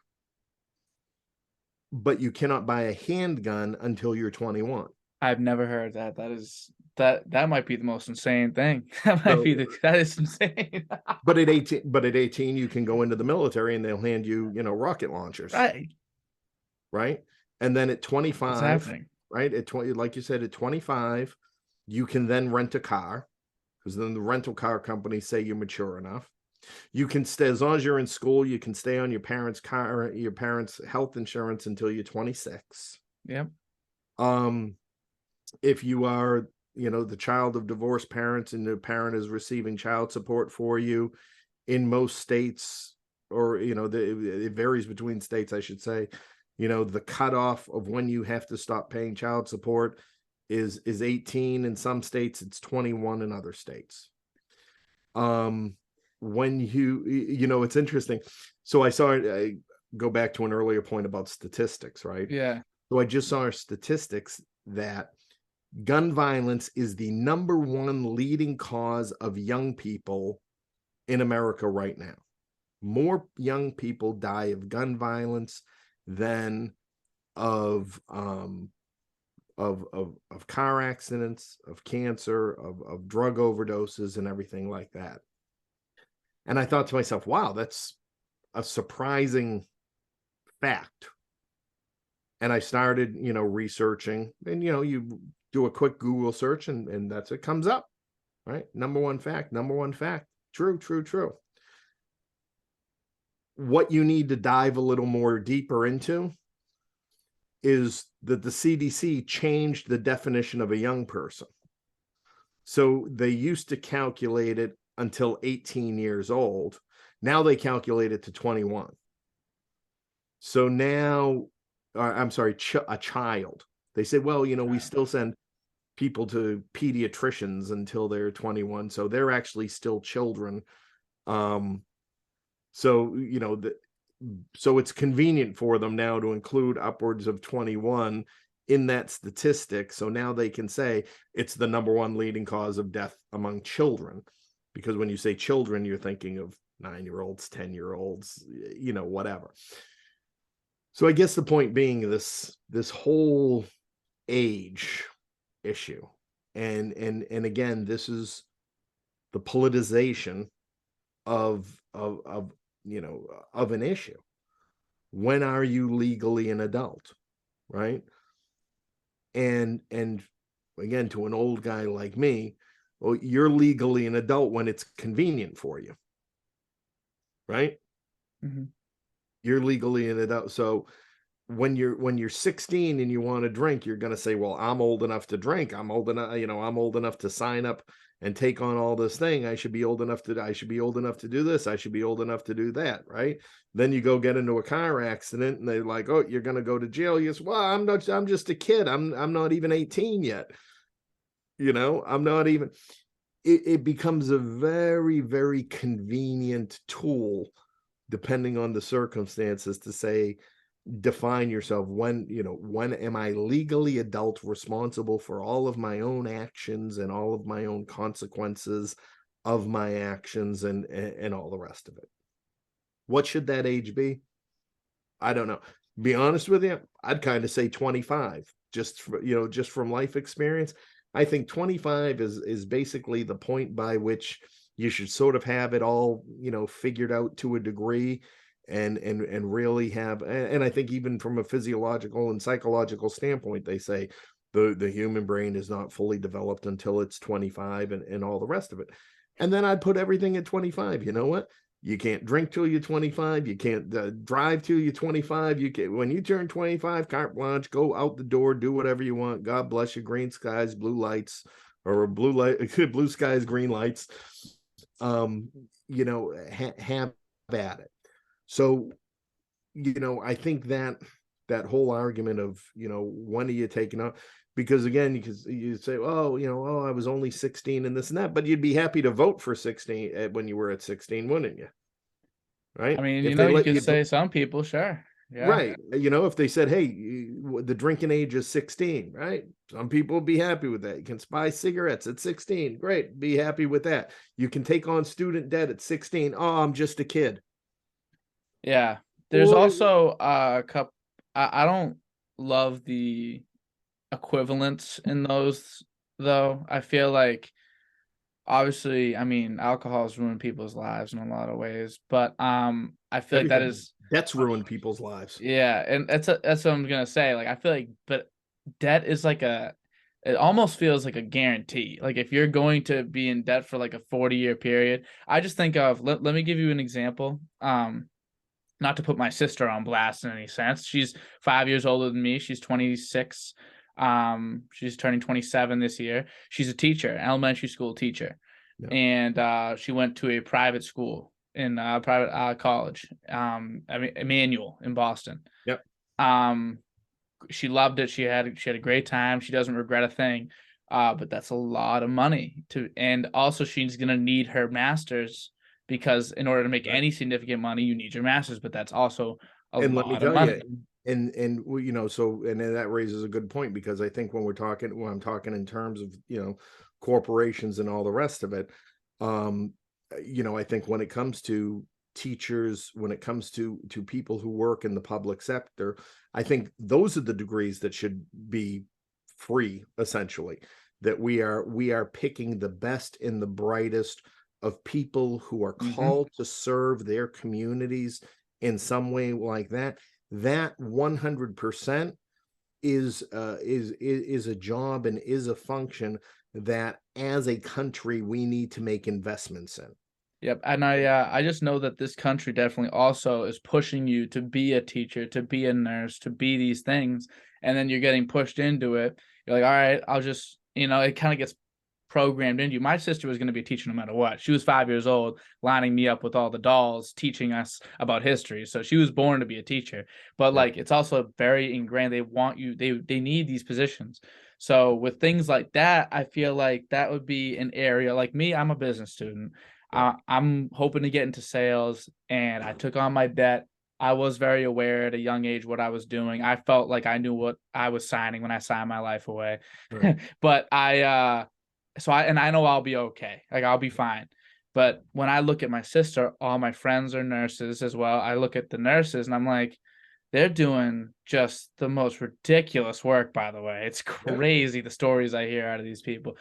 but you cannot buy a handgun until you're 21. I've never heard that. That might be the most insane thing. So, That is insane. but at 18, you can go into the military and they'll hand you, rocket launchers, Right. right? And then at What's 25, happening? right? At 20, like you said, at 25, you can then rent a car because then the rental car companies say you're mature enough. You can stay as long as you're in school, you can stay on your parents' health insurance until you're 26. Yep. If you are, the child of divorced parents and the parent is receiving child support for you, in most states, or it varies between states, I should say, the cutoff of when you have to stop paying child support is 18. In some states, it's 21 in other states. When it's interesting. So I go back to an earlier point about statistics, right? Yeah. So I just saw statistics that gun violence is the number one leading cause of young people in America right now. More young people die of gun violence than of car accidents, of cancer, of drug overdoses, and everything like that. And I thought to myself, wow, that's a surprising fact. And I started, researching, and, you do a quick Google search and that's it comes up, right? Number one fact. True, true, true. What you need to dive a little more deeper into is that the CDC changed the definition of a young person. So they used to calculate it until 18 years old. Now they calculate it to 21. So now, I'm sorry, a child. They say, well, we still send people to pediatricians until they're 21. So they're actually still children. So, so it's convenient for them now to include upwards of 21 in that statistic. So now they can say it's the number one leading cause of death among children. Because when you say children, you're thinking of 9-year-olds, 10-year-olds, whatever. So I guess the point being this whole age issue. And again, this is the politicization of an issue. When are you legally an adult, right? And again, to an old guy like me, well, you're legally an adult when it's convenient for you, right? Mm-hmm. You're legally an adult. So when you're 16 and you want to drink, you're going to say, well, I'm old enough to drink. I'm old enough to sign up and take on all this thing. I should be old enough to do this. I should be old enough to do that. Right. Then you go get into a car accident and they're like, oh, you're going to go to jail. Yes. Well, I'm just a kid. I'm not even 18 yet. I'm not even, it becomes a very, very convenient tool, depending on the circumstances, to say, define yourself. When am I legally adult, responsible for all of my own actions and all of my own consequences of my actions and all the rest of it. What should that age be? I don't know. Be honest with you, I'd kind of say 25, just from life experience. I think 25 is basically the point by which You should sort of have it all, figured out to a degree, and really have, and I think even from a physiological and psychological standpoint, they say the human brain is not fully developed until it's 25, and all the rest of it. And then I'd put everything at 25. You know what? You can't drink till you're 25. You can't drive till you're 25. You can, when you turn 25, carte blanche, go out the door, do whatever you want. God bless you. Green skies, blue lights, or blue light, blue skies, green lights. Um, have at it. So, I think that whole argument of, when are you taking up? Because again, you say, oh, I was only 16 and this and that, but you'd be happy to vote for 16 when you were at 16, wouldn't you? I Right? mean, If they you let could you, say some people, sure. Yeah. right? If they said, hey, the drinking age is 16, right? Some people would be happy with that. You can buy cigarettes at 16, great, be happy with that. You can take on student debt at 16. Oh, I'm just a kid. Yeah. There's Or also a couple, I don't love the equivalents in those though. I feel like obviously, I mean, alcohol has ruined people's lives in a lot of ways, but I feel like that everything is that's ruined people's lives. yeah, and that's what I'm gonna say. Like I feel like but debt is like it almost feels like a guarantee. Like if you're going to be in debt for like a 40-year period, I just think of let me give you an example. Not to put my sister on blast in any sense. She's 5 years older than me. She's 26. She's turning 27 this year. She's a teacher, elementary school teacher. Yeah. And she went to a private school in private college. I mean Emmanuel in Boston. Yep. Um, she loved it. She had a great time. She doesn't regret a thing. But that's a lot of money to, and also she's gonna need her master's because in order to make Right. any significant money, you need your master's. But that's also a And let me lot of tell you, money. and so, and then that raises a good point, because I think when I'm talking in terms of, corporations and all the rest of it, um, I think when it comes to teachers, when it comes to people who work in the public sector, I think those are the degrees that should be free, essentially. That we are picking the best and the brightest of people who are Hmm. called to serve their communities in some way like that. That 100% is a job and is a function that as a country we need to make investments in. Yep, and I just know that this country definitely also is pushing you to be a teacher, to be a nurse, to be these things, and then you're getting pushed into it. You're like, all right, I'll just, it kind of gets programmed into you. My sister was going to be a teacher no matter what. She was 5 years old, lining me up with all the dolls, teaching us about history. So she was born to be a teacher. But Yeah. like, it's also very ingrained. They want you. They need these positions. So with things like that, I feel like that would be an area like me. I'm a business student. Yeah. I'm hoping to get into sales, and I took on my debt. I was very aware at a young age what I was doing. I felt like I knew what I was signing when I signed my life away. Right. But I know I'll be okay. Like I'll be fine. But when I look at my sister, all my friends are nurses as well. I look at the nurses and I'm like, they're doing just the most ridiculous work, by the way. It's Yeah. crazy the stories I hear out of these people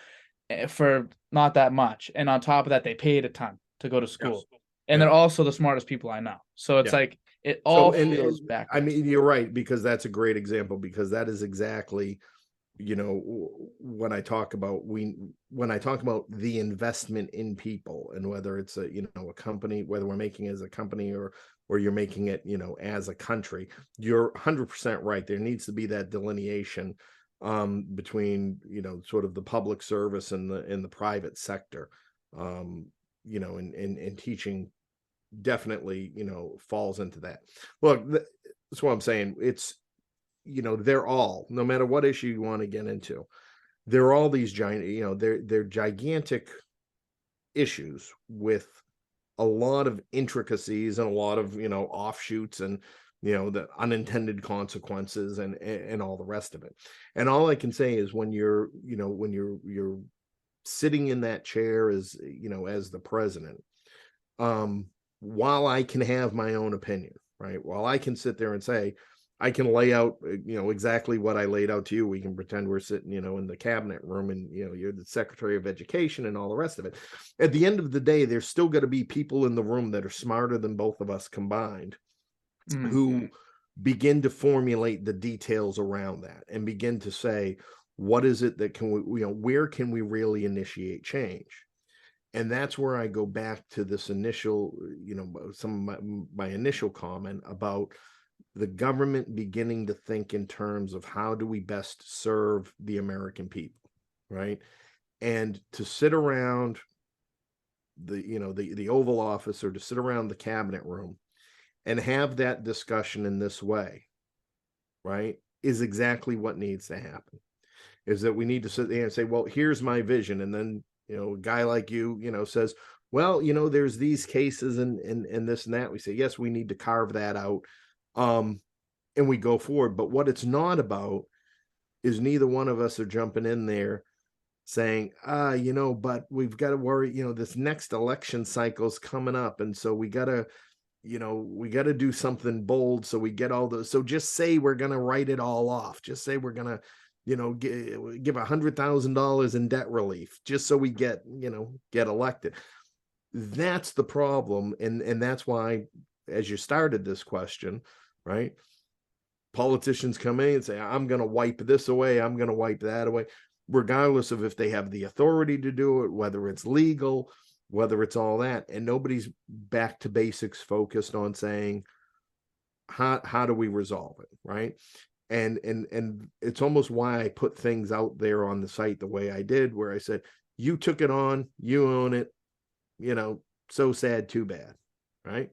for not that much. And on top of that, they paid a ton to go to Yes. school. And Yeah. they're also the smartest people I know. So it's Yeah. like it So, all and feels I backwards. mean, you're right, because that's a great example, because that is exactly, when I talk about the investment in people, and whether it's a company, whether we're making it as a company, or you're making it, as a country, you're 100% right. There needs to be that delineation between, sort of the public service and the private sector. And teaching definitely, falls into that. Look, that's what I'm saying. It's, they're all, no matter what issue you want to get into, they're all these giant, they're gigantic issues with a lot of intricacies and a lot of, offshoots, and the unintended consequences, and all the rest of it. And all I can say is, when you're sitting in that chair as, as the president, while I can have my own opinion, right? While I can sit there and say, I can lay out, exactly what I laid out to you. We can pretend we're sitting, in the cabinet room, and, you're the Secretary of Education and all the rest of it. At the end of the day, there's still going to be people in the room that are smarter than both of us combined, Mm, who begin to formulate the details around that and begin to say, what is it that can we, where can we really initiate change? And that's where I go back to this initial, some of my initial comment about the government beginning to think in terms of how do we best serve the American people, right? And to sit around the Oval Office, or to sit around the cabinet room and have that discussion in this way, right, is exactly what needs to happen. Is that we need to sit there and say, well, here's my vision. And then, a guy like you, says, well, there's these cases and this and that. We say, yes, we need to carve that out. And we go forward. But what it's not about is neither one of us are jumping in there saying, but we've got to worry, this next election cycle's coming up. And so we got to, do something bold. So we get all those. So just say we're going to write it all off. Just say we're going to, give $100,000 in debt relief just so we get elected. That's the problem. And that's why, as you started this question, right? Politicians come in and say, I'm going to wipe this away. I'm going to wipe that away, regardless of if they have the authority to do it, whether it's legal, whether it's all that. And nobody's back to basics focused on saying, how do we resolve it, right? And it's almost why I put things out there on the site the way I did, where I said, you took it on, you own it, so sad, too bad, right?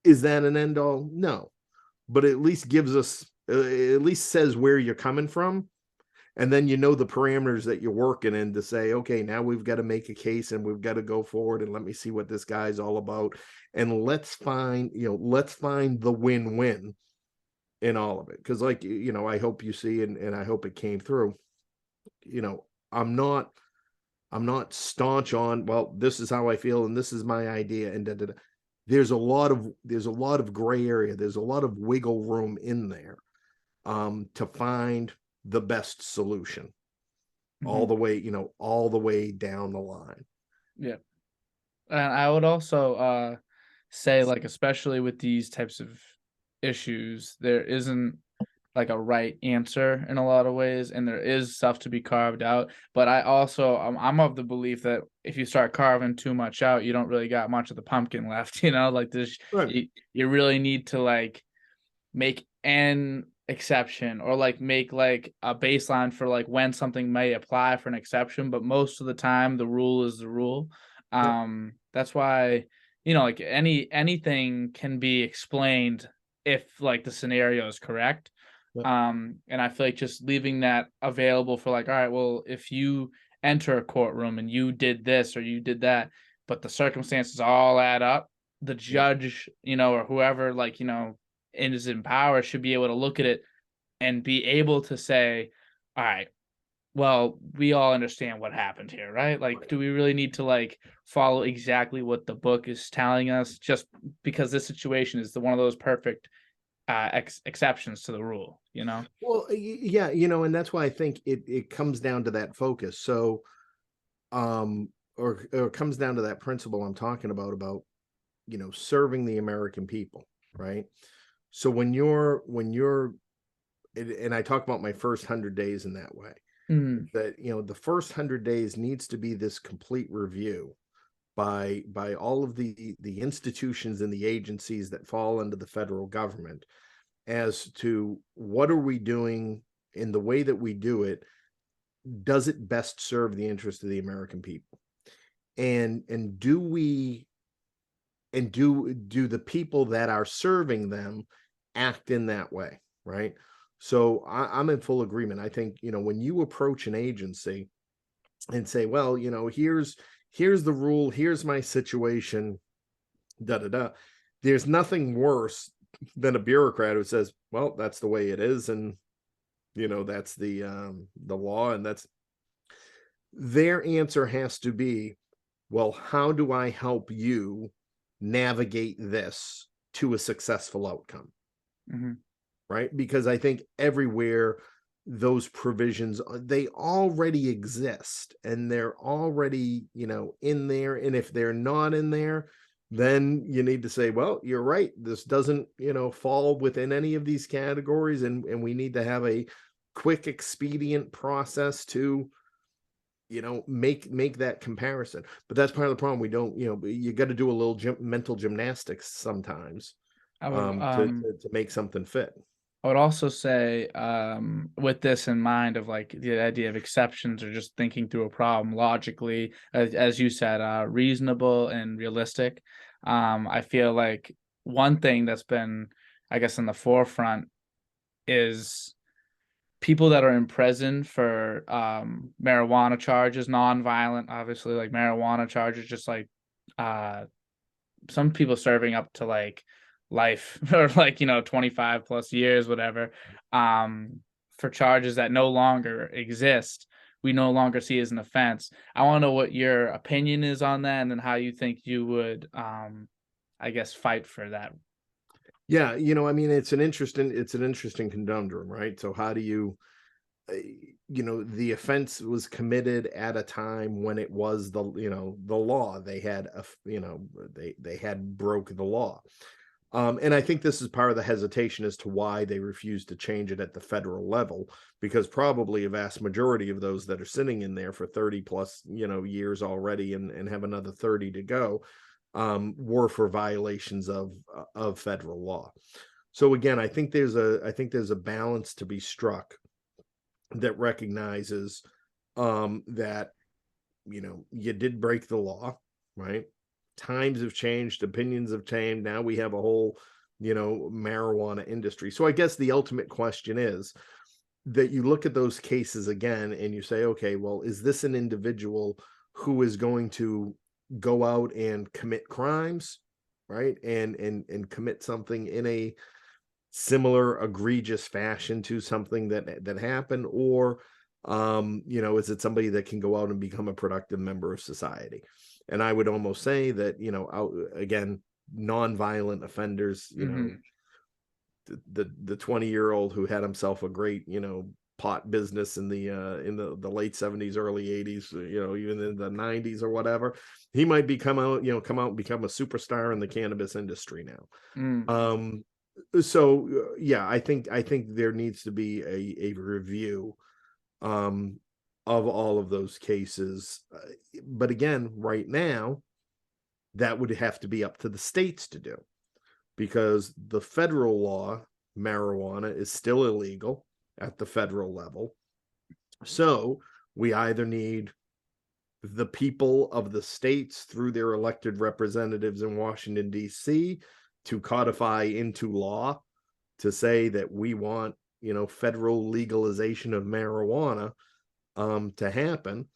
Is that an end all? No, but at least gives us, at least says where you're coming from. And then the parameters that you're working in to say, okay, now we've got to make a case and we've got to go forward and let me see what this guy's all about. And let's find the win-win in all of it. Because I hope you see, and I hope it came through, I'm not staunch on, well, this is how I feel and this is my idea and da, da, da. There's a lot of gray area. There's a lot of wiggle room in there to find the best solution all the way down the line. yeah. And I would also say, like, especially with these types of issues, there isn't like a right answer in a lot of ways, and there is stuff to be carved out. But I also I'm of the belief that if you start carving too much out, you don't really got much of the pumpkin left. Like this, Right. you really need to like make an exception, or like make like a baseline for like when something may apply for an exception, but most of the time the rule is the rule. Yep. That's why, like anything can be explained if like the scenario is correct. Yep. And I feel like just leaving that available for like, all right, well, if you enter a courtroom and you did this or you did that, but the circumstances all add up, the judge, or whoever, like, is in power should be able to look at it and be able to say, all right, well, we all understand what happened here, right? Like, do we really need to like follow exactly what the book is telling us just because this situation is one of those perfect exceptions to the rule, Well, yeah, and that's why I think it comes down to that focus. So, or it comes down to that principle I'm talking about, serving the American people, right? So and I talk about my first 100 days in that way, Mhm. that, the first 100 days needs to be this complete review by all of the institutions and the agencies that fall under the federal government, as to what are we doing in the way that we do it. Does it best serve the interest of the American people? And do we, and do the people that are serving them act in that way, right? So I'm in full agreement. I think, when you approach an agency and say, well, here's the rule, here's my situation, da da da, there's nothing worse than a bureaucrat who says, well, that's the way it is, and that's the law, and that's their answer has to be, well, how do I help you navigate this to a successful outcome? Mhm. right? Because I think everywhere those provisions they already exist and they're already, in there. And if they're not in there, then you need to say, well, you're right, this doesn't, fall within any of these categories, and we need to have a quick expedient process to, make that comparison. But that's part of the problem. We don't, you got to do a little mental gymnastics sometimes, I would to make something fit. I would also say, with this in mind of like the idea of exceptions or just thinking through a problem logically, as you said, reasonable and realistic. I feel like one thing that's been, I guess, in the forefront is people that are in prison for marijuana charges, non-violent, obviously, like marijuana charges, just like uh some people serving up to like life or like 25 plus years, whatever, um for charges that no longer exist, we no longer see as an offense. I want to know what your opinion is on that, and then how you think you would, I guess, fight for that. Yeah, I mean, it's an interesting conundrum, right? So how do you, uh, the offense was committed at a time when it was the law. They had they had broke the law. And I think this is part of the hesitation as to why they refuse to change it at the federal level, because probably a vast majority of those that are sitting in there for 30 plus, years already, and have another 30 to go, were for violations of federal law. So again, I think there's a balance to be struck that recognizes, that you did break the law, right? Times have changed, opinions have changed. Now we have a whole, marijuana industry. So I guess the ultimate question is that you look at those cases again and you say, okay, well, is this an individual who is going to go out and commit crimes, right? And commit something in a similar egregious fashion to something that happened, or is it somebody that can go out and become a productive member of society? And I would almost say that, again, non-violent offenders, Hmm. the 20-year-old who had himself a great, pot business in the late 70s, early 80s, even in the 90s or whatever, he might come out and become a superstar in the cannabis industry now. Mm. So yeah, I think there needs to be a review, um of all of those cases. But again, right now, that would have to be up to the states to do, because the federal law, marijuana is still illegal at the federal level. So we either need the people of the states through their elected representatives in Washington, D.C., to codify into law to say that we want, federal legalization of marijuana, to happen,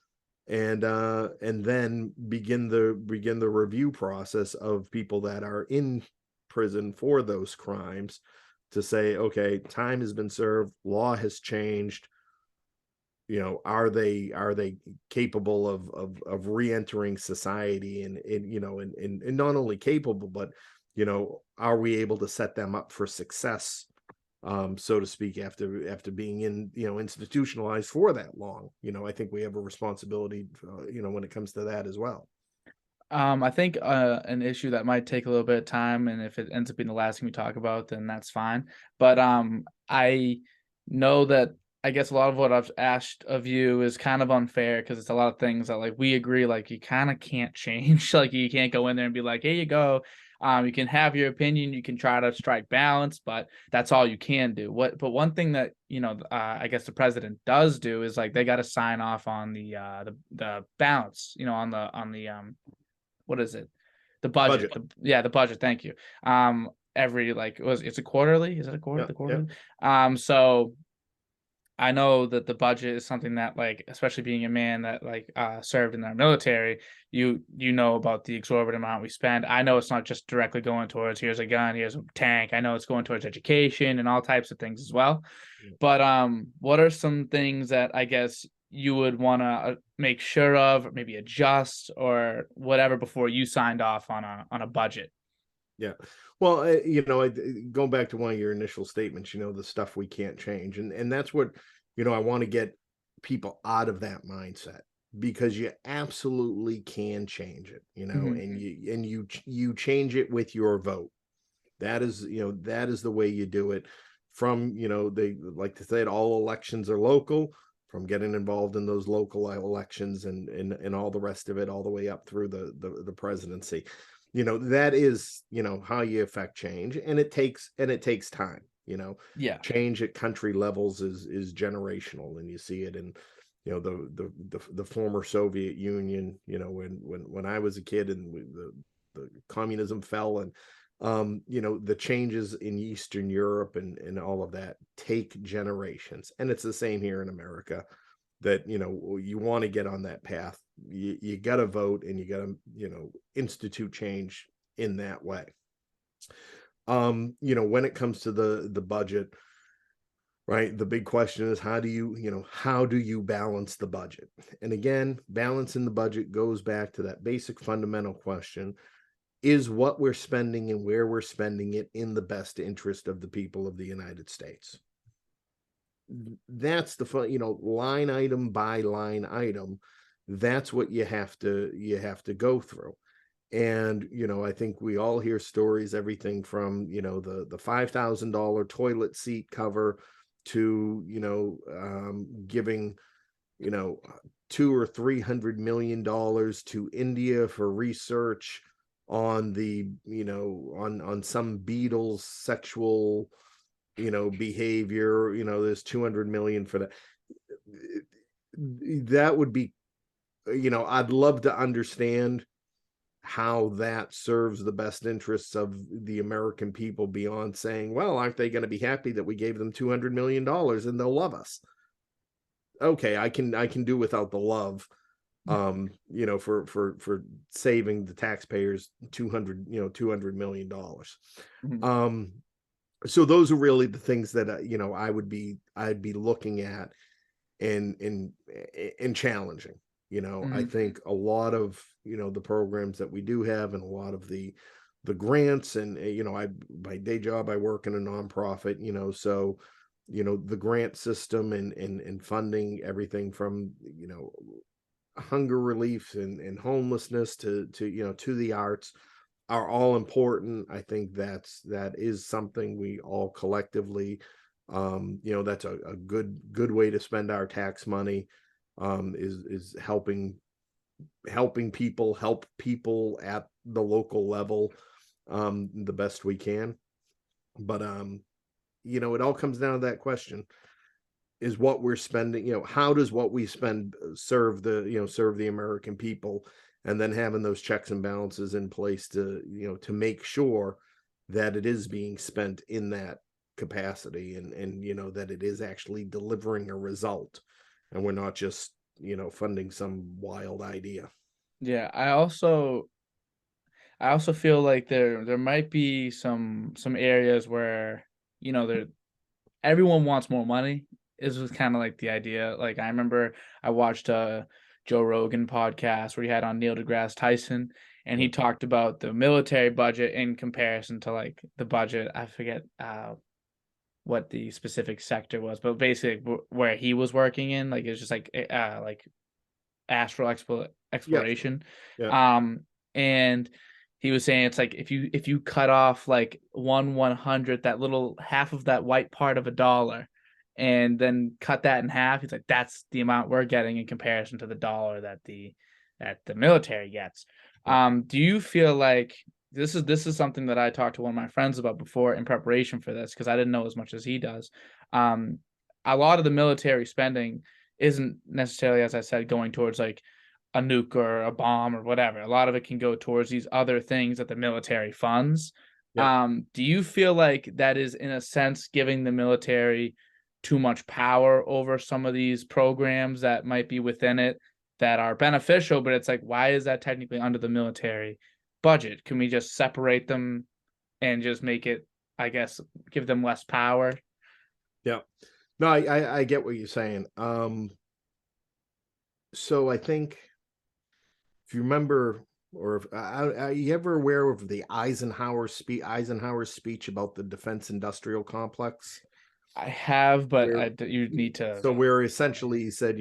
and then begin the review process of people that are in prison for those crimes, to say, okay, time has been served, law has changed, are they capable of re-entering society, and not only capable, but are we able to set them up for success, so to speak, after being institutionalized for that long. I think we have a responsibility, when it comes to that as well. I think an issue that might take a little bit of time, and if it ends up being the last thing we talk about, then that's fine. But I know that, I guess, a lot of what I've asked of you is kind of unfair, because it's a lot of things that like we agree, like you kind of can't change. Like you can't go in there and be like, "Here you go." You can have your opinion, you can try to strike balance, but that's all you can do. But one thing that I guess the president does do is like they got to sign off on the balance, on the what is it? The budget. Budget. Yeah, the budget. Thank you. Every like it's a quarterly. Is it a quarter? Yeah, The yeah. quarterly. So I know that the budget is something that, like, especially being a man that like served in our military, you know about the exorbitant amount we spend. I know it's not just directly going towards here's a gun, here's a tank. I know it's going towards education and all types of things as well. But what are some things that I guess you would want to make sure of, or maybe adjust or whatever before you signed off on a budget? Yeah. Well, going back to one of your initial statements, the stuff we can't change, and that's what I want to get people out of that mindset, because you absolutely can change it, Mhm. and you change it with your vote. That is the way you do it. From they like to say it, all elections are local. From getting involved in those local elections and all the rest of it, all the way up through the presidency, that is how you affect change, and it takes time. Yeah. Change at country levels is generational, and you see it in the former Soviet Union. When I was a kid, and the communism fell, and the changes in Eastern Europe and all of that take generations. And it's the same here in America, that, you want to get on that path. You got to vote, and you got to, institute change in that way. When it comes to the budget, right? The big question is, how do you balance the budget? And again, balancing the budget goes back to that basic fundamental question: is what we're spending and where we're spending it in the best interest of the people of the United States? That's the fun, line item by line item. That's what you have to go through. And I think we all hear stories, everything from the $5,000 toilet seat cover to giving you know $200 or $300 million to India for research on the on some beetle's sexual behavior. There's 200 million for that. That would be, I'd love to understand how that serves the best interests of the American people, beyond saying, well, aren't they going to be happy that we gave them $200 million and they'll love us? Okay, I can do without the love, for saving the taxpayers 200 million dollars. Mhm. um so those are really the things that I'd be looking at and challenging. I Mhm. think a lot of the programs that we do have, and a lot of the grants, and I my day job, I work in a nonprofit, so the grant system and funding everything from hunger relief and homelessness to the arts are all important. I think that is something we all collectively, that's a good way to spend our tax money, is helping people help people at the local level, the best we can. But it all comes down to that question: is what we're spending, how does what we spend serve the American people? And then having those checks and balances in place to make sure that it is being spent in that capacity, and that it is actually delivering a result, and we're not just funding some wild idea. Yeah, I also feel like there might be some areas where, there everyone wants more money. Is just kind of like the idea. Like I remember I watched a Joe Rogan podcast where he had on Neil deGrasse Tyson, and Yeah. he talked about the military budget in comparison to like the budget. I forget what the specific sector was, but basically where he was working in, like it's just like astral Yes. exploration. Yeah. Um, and he was saying it's like if you cut off like 1/100th, that little half of that white part of a dollar, and then cut that in half, he's like, that's the amount we're getting in comparison to the dollar that the military gets. Yeah. Do you feel like this is something that I talked to one of my friends about before in preparation for this because I didn't know as much as he does. Um, a lot of the military spending isn't necessarily, as I said, going towards like a nuke or a bomb or whatever. A lot of it can go towards these other things that the military funds. Yeah. Do you feel like that is, in a sense, giving the military too much power over some of these programs that might be within it that are beneficial? But it's like, why is that technically under the military budget? Can we just separate them and just make it, I guess, give them less power? Yeah. No, I get what you're saying. So I think, if you remember, or if, are you ever aware of the Eisenhower's speech about the defense industrial complex? I have, but Where you need to. so where essentially he said,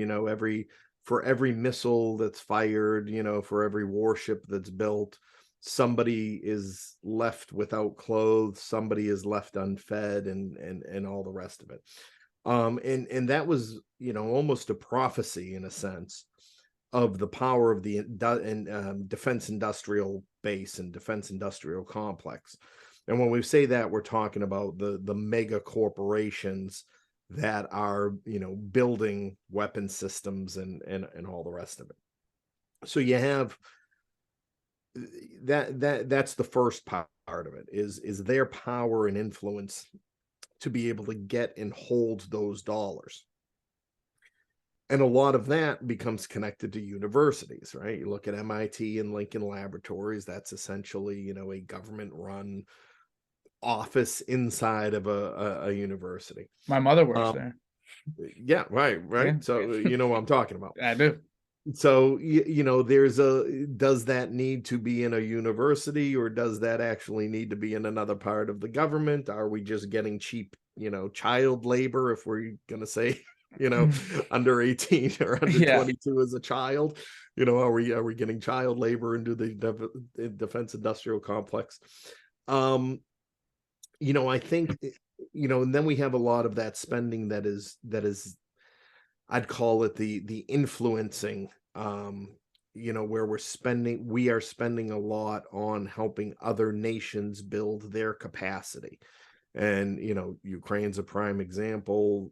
for every missile that's fired, for every warship that's built, somebody is left without clothes, somebody is left unfed, and all the rest of it. And that was, almost a prophecy in a sense of the power of the defense industrial base and defense industrial complex. And when we say that, we're talking about the mega corporations that are, building weapon systems and all the rest of it. So you have that's the first part of it, is their power and influence to be able to get and hold those dollars. And a lot of that becomes connected to universities, right? You look at MIT and Lincoln Laboratories, that's essentially, a government run office inside of a university. My mother works Um, there. yeah, right, Yeah, right. So you know what I'm talking about. I do. So does that need to be in a university, or does that actually need to be in another part of the government? Are we just getting cheap, child labor, if we're going to say, under 18 or under Yeah. 22 as a child? Are we getting child labor into the defense industrial complex? I think, and then we have a lot of that spending that is I'd call it the influencing, where we are spending a lot on helping other nations build their capacity. And, Ukraine's a prime example,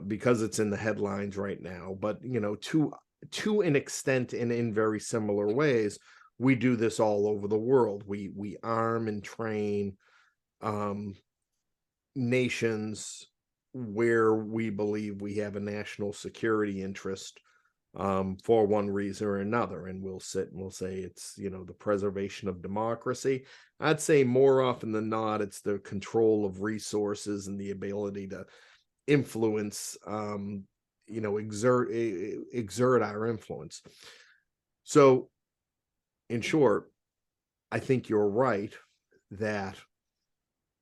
because it's in the headlines right now. But, to an extent and in very similar ways, we do this all over the world. We arm and train nations where we believe we have a national security interest, for one reason or another. And we'll sit and we'll say it's, the preservation of democracy. I'd say more often than not, it's the control of resources and the ability to influence, exert our influence. So in short, I think you're right that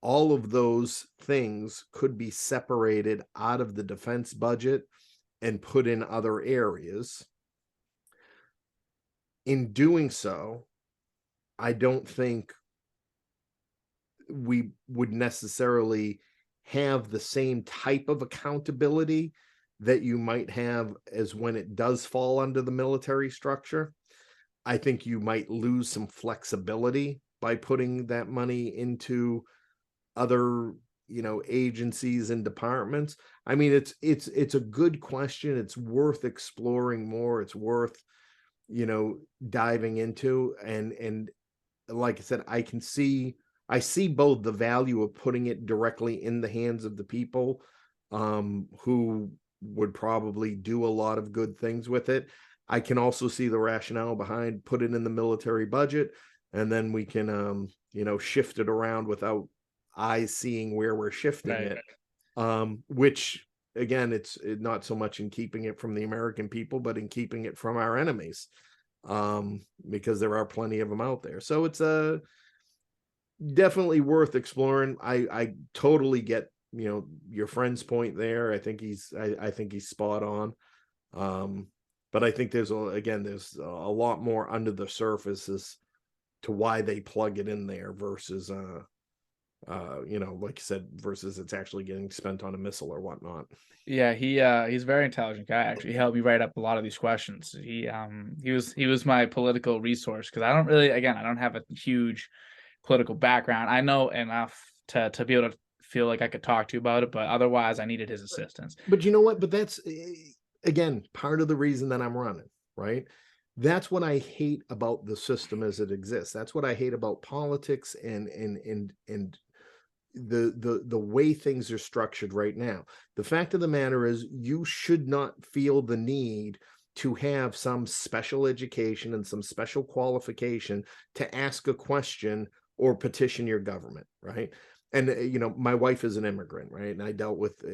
all of those things could be separated out of the defense budget and put in other areas. In doing so, I don't think we would necessarily have the same type of accountability that you might have as when it does fall under the military structure. I think you might lose some flexibility by putting that money into other, agencies and departments. I mean, it's a good question. It's worth exploring more. It's worth, diving into. And like I said, I see both the value of putting it directly in the hands of the people, who would probably do a lot of good things with it. I can also see the rationale behind put it in the military budget, and then we can, shift it around without eyes seeing where we're shifting Right. it. Which again, it's not so much in keeping it from the American people, but in keeping it from our enemies, because there are plenty of them out there. So it's definitely worth exploring. I totally get, your friend's point there. I think he's spot on. But I think there's a lot more under the surface as to why they plug it in there versus like you said, versus it's actually getting spent on a missile or whatnot. Yeah, he's a very intelligent guy. Actually, he helped me write up a lot of these questions. He was my political resource because I don't have a huge political background. I know enough to be able to feel like I could talk to you about it, but otherwise I needed his assistance. But you know what? But that's again part of the reason that I'm running, right? That's what I hate about the system as it exists. That's what I hate about politics and the way things are structured right now. The fact of the matter is, you should not feel the need to have some special education and some special qualification to ask a question or petition your government, right? And my wife is an immigrant, right? And I dealt with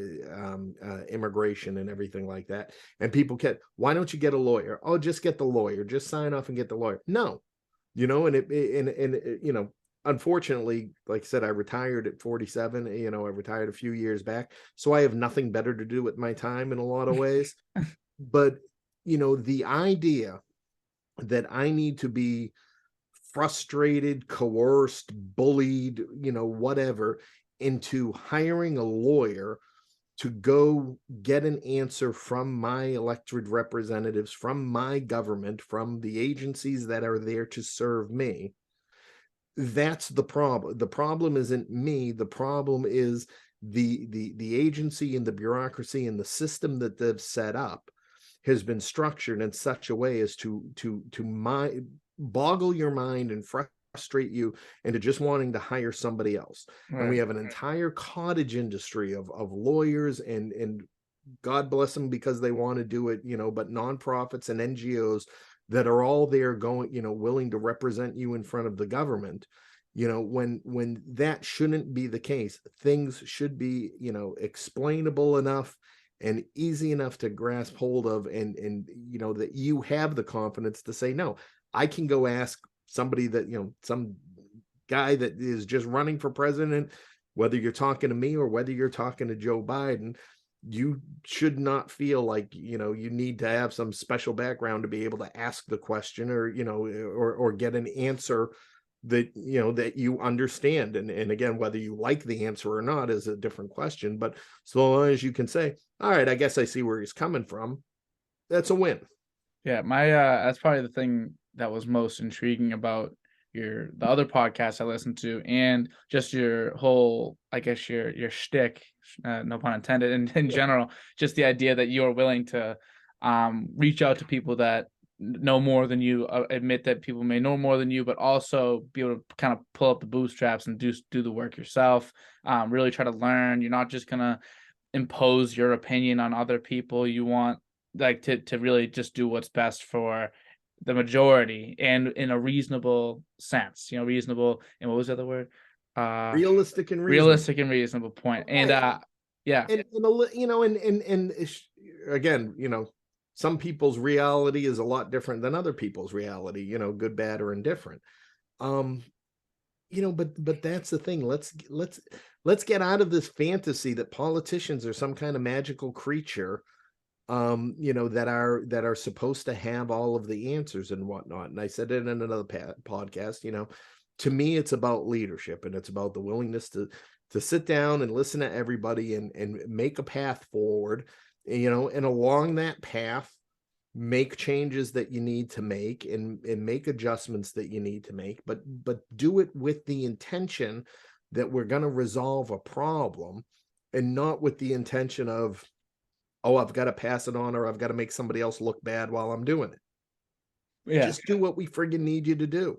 immigration and everything like that. And people kept, why don't you get a lawyer? Oh, just get the lawyer. Just sign off and get the lawyer. No, and unfortunately, like I said, I retired at 47. I retired a few years back, so I have nothing better to do with my time in a lot of ways. But the idea that I need to be frustrated, coerced, bullied, whatever, into hiring a lawyer to go get an answer from my elected representatives, from my government, from the agencies that are there to serve me. That's the problem. The problem isn't me. The problem is the agency and the bureaucracy and the system that they've set up has been structured in such a way as to boggle your mind and frustrate you into just wanting to hire somebody else. And we Right. have an entire cottage industry of lawyers and God bless them because they want to do it, but nonprofits and NGOs that are all there going, willing to represent you in front of the government. When that shouldn't be the case. Things should be, explainable enough and easy enough to grasp hold of, and that you have the confidence to say, no, I can go ask somebody that, some guy that is just running for president, whether you're talking to me or whether you're talking to Joe Biden. You should not feel like you need to have some special background to be able to ask the question, or or get an answer that that you understand. And again, whether you like the answer or not is a different question, but so long as you can say, all right, I guess I see where he's coming from, that's a win. Yeah, my that's probably the thing that was most intriguing about the other podcast I listened to, and just your whole, I guess, your shtick, no pun intended, in Yeah. general, just the idea that you are willing to reach out to people that know more than you, admit that people may know more than you, but also be able to kind of pull up the bootstraps and do the work yourself. Really try to learn. You're not just gonna impose your opinion on other people. You want like to really just do what's best for the majority and in a reasonable sense, reasonable, and what was the other word? Uh Realistic and reasonable. Realistic and reasonable point. And Right. yeah. Again, some people's reality is a lot different than other people's reality, good, bad, or indifferent. um but that's the thing. Let's get out of this fantasy that politicians are some kind of magical creature, that are supposed to have all of the answers and whatnot. And I said it in another podcast, to me it's about leadership, and it's about the willingness to sit down and listen to everybody and make a path forward, and along that path make changes that you need to make, and make adjustments that you need to make, but do it with the intention that we're going to resolve a problem, and not with the intention of, oh, I've got to pass it on, or I've got to make somebody else look bad while I'm doing it. Yeah. Just do what we friggin' need you to do.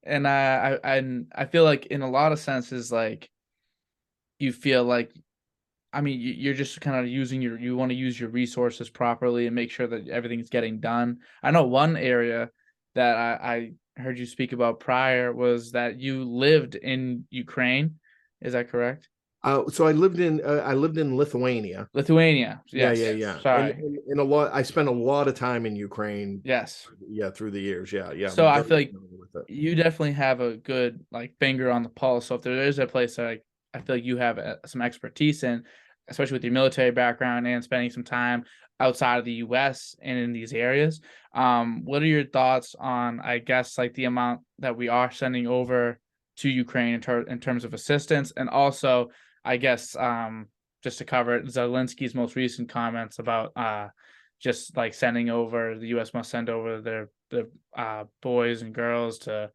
And I feel like in a lot of senses, like, you feel like, I mean, you're just kind of you want to use your resources properly and make sure that everything's getting done. I know one area that I heard you speak about prior was that you lived in Ukraine. Is that correct? So I lived in Lithuania. Lithuania. Yeah, Yes. yeah, yeah. And, Sorry. and a lot. I spent a lot of time in Ukraine. Yes. Yeah, through the years. Yeah, yeah. So I'm I very feel like familiar with it. you definitely have a good like finger on the pulse. So if there is a place that I feel like you have some expertise in, especially with your military background and spending some time outside of the U.S. and in these areas, what are your thoughts on, I guess, like the amount that we are sending over to Ukraine in terms of assistance, and also, I guess, just to cover it, Zelensky's most recent comments about just like sending over, the U.S. must send over their boys and girls to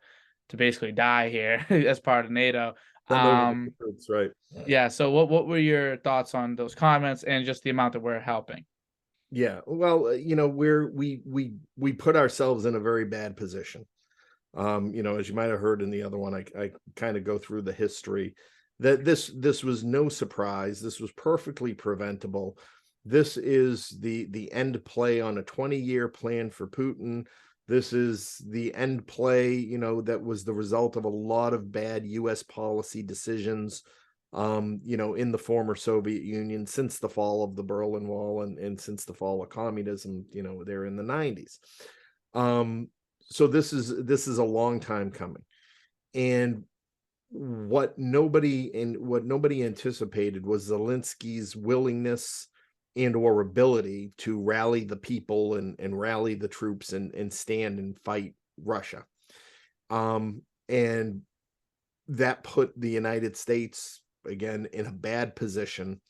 basically die here as part of NATO. Send over the troops, right? Yeah. So what were your thoughts on those comments and just the amount that we're helping? Yeah. Well, we put ourselves in a very bad position. As you might have heard in the other one, I kind of go through the history that this was no surprise. This was perfectly preventable. This is the end play on a 20-year plan for Putin This is the end play, that was the result of a lot of bad US policy decisions, in the former Soviet Union since the fall of the Berlin Wall, and since the fall of communism, there in the 90s. So this is a long time coming. And what nobody anticipated was Zelensky's willingness and or ability to rally the people and rally the troops and stand and fight Russia. And that put the United States again in a bad position,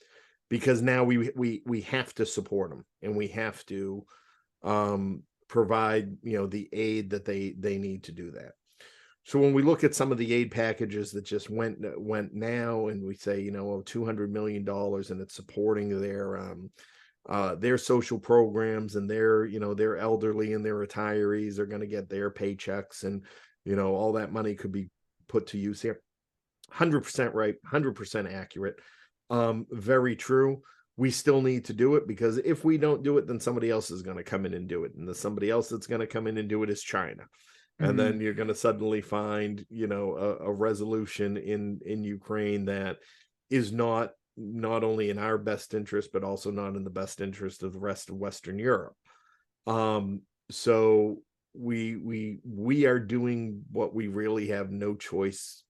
because now we have to support them, and we have to provide the aid that they need to do that. So when we look at some of the aid packages that just went now, and we say, $200 million, and it's supporting their social programs, and their elderly and their retirees are going to get their paychecks, and all that money could be put to use here. 100% right, 100% accurate. Very true. We still need to do it, because if we don't do it, then somebody else is going to come in and do it, and the somebody else that's going to come in and do it is China. And then you're going to suddenly find, a resolution in Ukraine that is not only in our best interest, but also not in the best interest of the rest of Western Europe. So we are doing what we really have no choice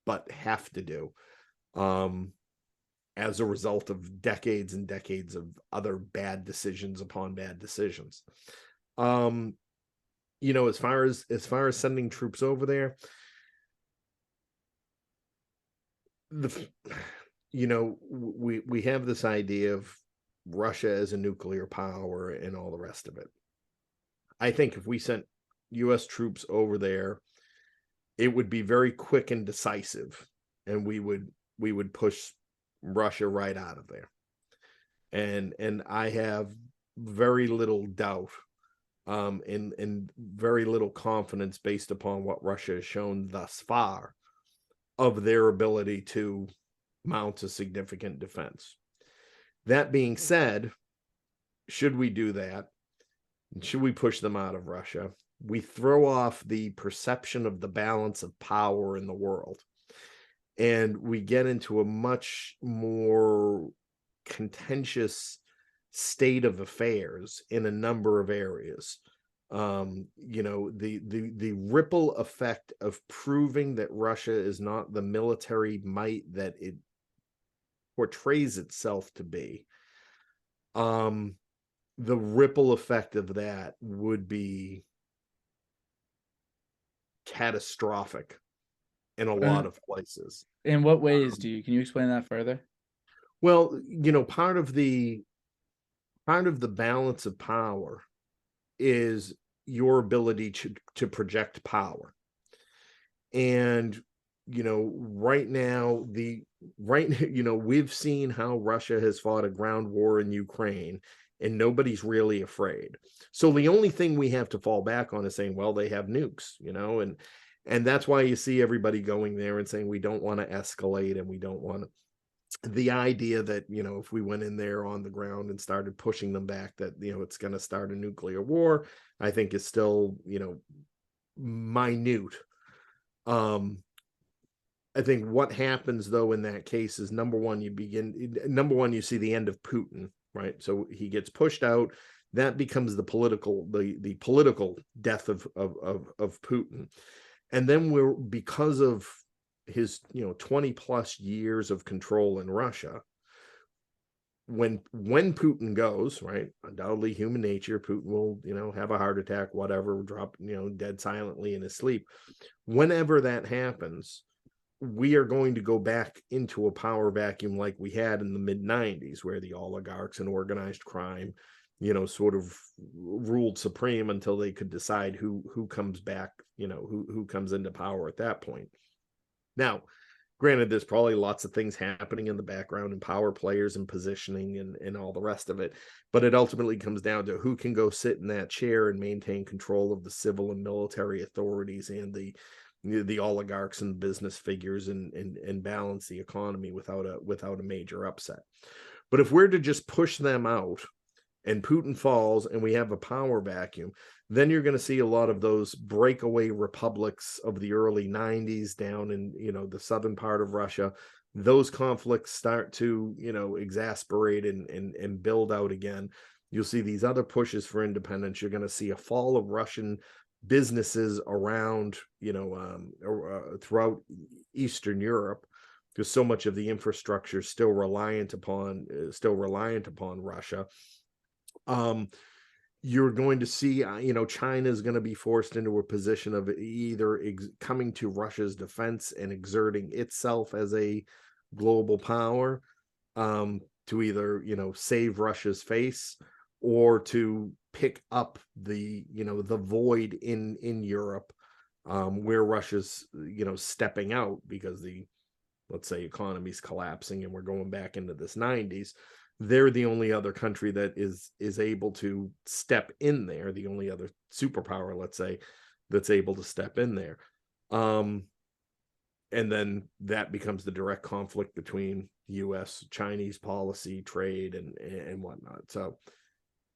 but have to do, as a result of decades and decades of other bad decisions upon bad decisions. As far as sending troops over there, we have this idea of Russia as a nuclear power and all the rest of it. I think if we sent US troops over there, it would be very quick and decisive, and we would push Russia right out of there. And I have very little doubt, and very little confidence, based upon what Russia has shown thus far, of their ability to mount a significant defense. That being said, should we do that? Should we push them out of Russia? We throw off the perception of the balance of power in the world, and we get into a much more contentious state of affairs in a number of areas. The ripple effect of proving that Russia is not the military might that it portrays itself to be. The ripple effect of that would be catastrophic in a lot of places. In what ways can you explain that further? Well, part of the balance of power is your ability to project power. And right now we've seen how Russia has fought a ground war in Ukraine, and nobody's really afraid. So the only thing we have to fall back on is saying, well, they have nukes, and that's why you see everybody going there and saying we don't want to escalate, and we don't want to. The idea that if we went in there on the ground and started pushing them back, that it's going to start a nuclear war, I think is still minute. I think what happens though in that case is, number one, you see the end of Putin, right? So he gets pushed out. That becomes the political death of Putin. And then because of his 20 plus years of control in Russia, when Putin goes, right, undoubtedly human nature, Putin will have a heart attack, whatever, drop dead silently in his sleep. Whenever that happens, we are going to go back into a power vacuum like we had in the mid-90s, where the oligarchs and organized crime sort of ruled supreme until they could decide who comes back, who comes into power at that point. Now, granted, there's probably lots of things happening in the background, and power players and positioning and all the rest of it, but it ultimately comes down to who can go sit in that chair and maintain control of the civil and military authorities and the oligarchs and business figures, and balance the economy without a major upset. But if we're to just push them out and Putin falls and we have a power vacuum, then you're going to see a lot of those breakaway republics of the early 90s down in, the southern part of Russia. Those conflicts start to, exasperate and build out again. You'll see these other pushes for independence. You're going to see a fall of Russian businesses around, throughout Eastern Europe, because so much of the infrastructure is still reliant upon Russia. You're going to see, China is going to be forced into a position of either coming to Russia's defense and exerting itself as a global power, to either, save Russia's face, or to pick up the, the void in Europe, where Russia's, stepping out because the, let's say, economy's collapsing and we're going back into this 90s. They're the only other country that is able to step in there, the only other superpower, let's say, that's able to step in there. And then that becomes the direct conflict between US, Chinese policy, trade, and whatnot. So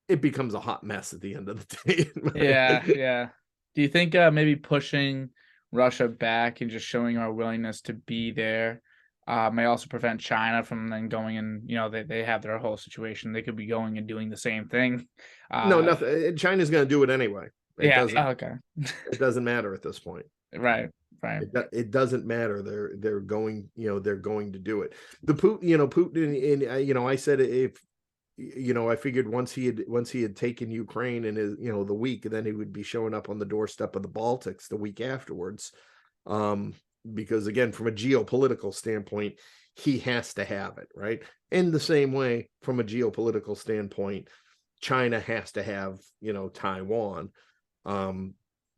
it becomes a hot mess at the end of the day. Yeah. Do you think maybe pushing Russia back and just showing our willingness to be there may also prevent China from then going and, they have their whole situation. They could be going and doing the same thing. No, nothing. China's going to do it anyway. It Yeah. doesn't. Okay. It doesn't matter at this point. Right. It doesn't matter. They're going. They're going to do it. The Putin. And I said, if I figured once he had taken Ukraine in his, the week, then he would be showing up on the doorstep of the Baltics the week afterwards. Because again, from a geopolitical standpoint, he has to have it, right? In the same way, from a geopolitical standpoint, China has to have, Taiwan.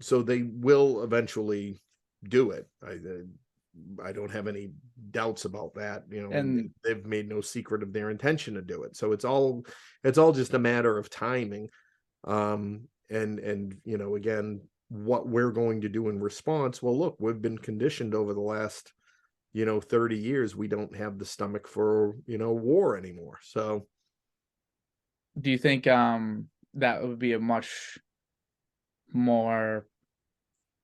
So they will eventually do it. I don't have any doubts about that, and they've made no secret of their intention to do it. So it's all just a matter of timing. And again, what we're going to do in response. Well, look, we've been conditioned over the last, 30 years. We don't have the stomach for, war anymore. So do you think that would be a much more,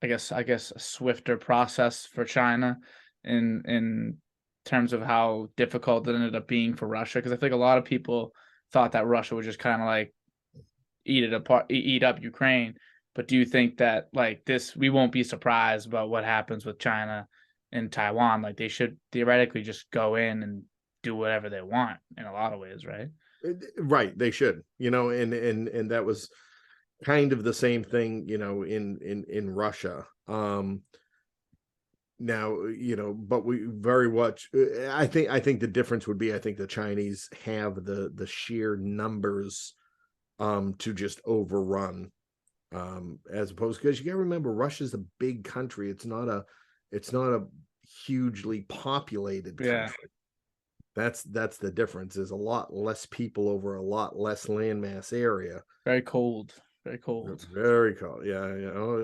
I guess a swifter process for China in terms of how difficult it ended up being for Russia? Because I think a lot of people thought that Russia would just kind of like eat up Ukraine. But do you think that like this, we won't be surprised about what happens with China and Taiwan? Like they should theoretically just go in and do whatever they want in a lot of ways, right? Right, they should, and that was kind of the same thing, in Russia. Now, but we very much, I think the difference would be, I think the Chinese have the sheer numbers to just overrun, as opposed, because you got to remember, Russia's a big country. It's not a hugely populated country. That's the difference. There's a lot less people over a lot less landmass area. Very cold. Very cold. Very cold. Yeah.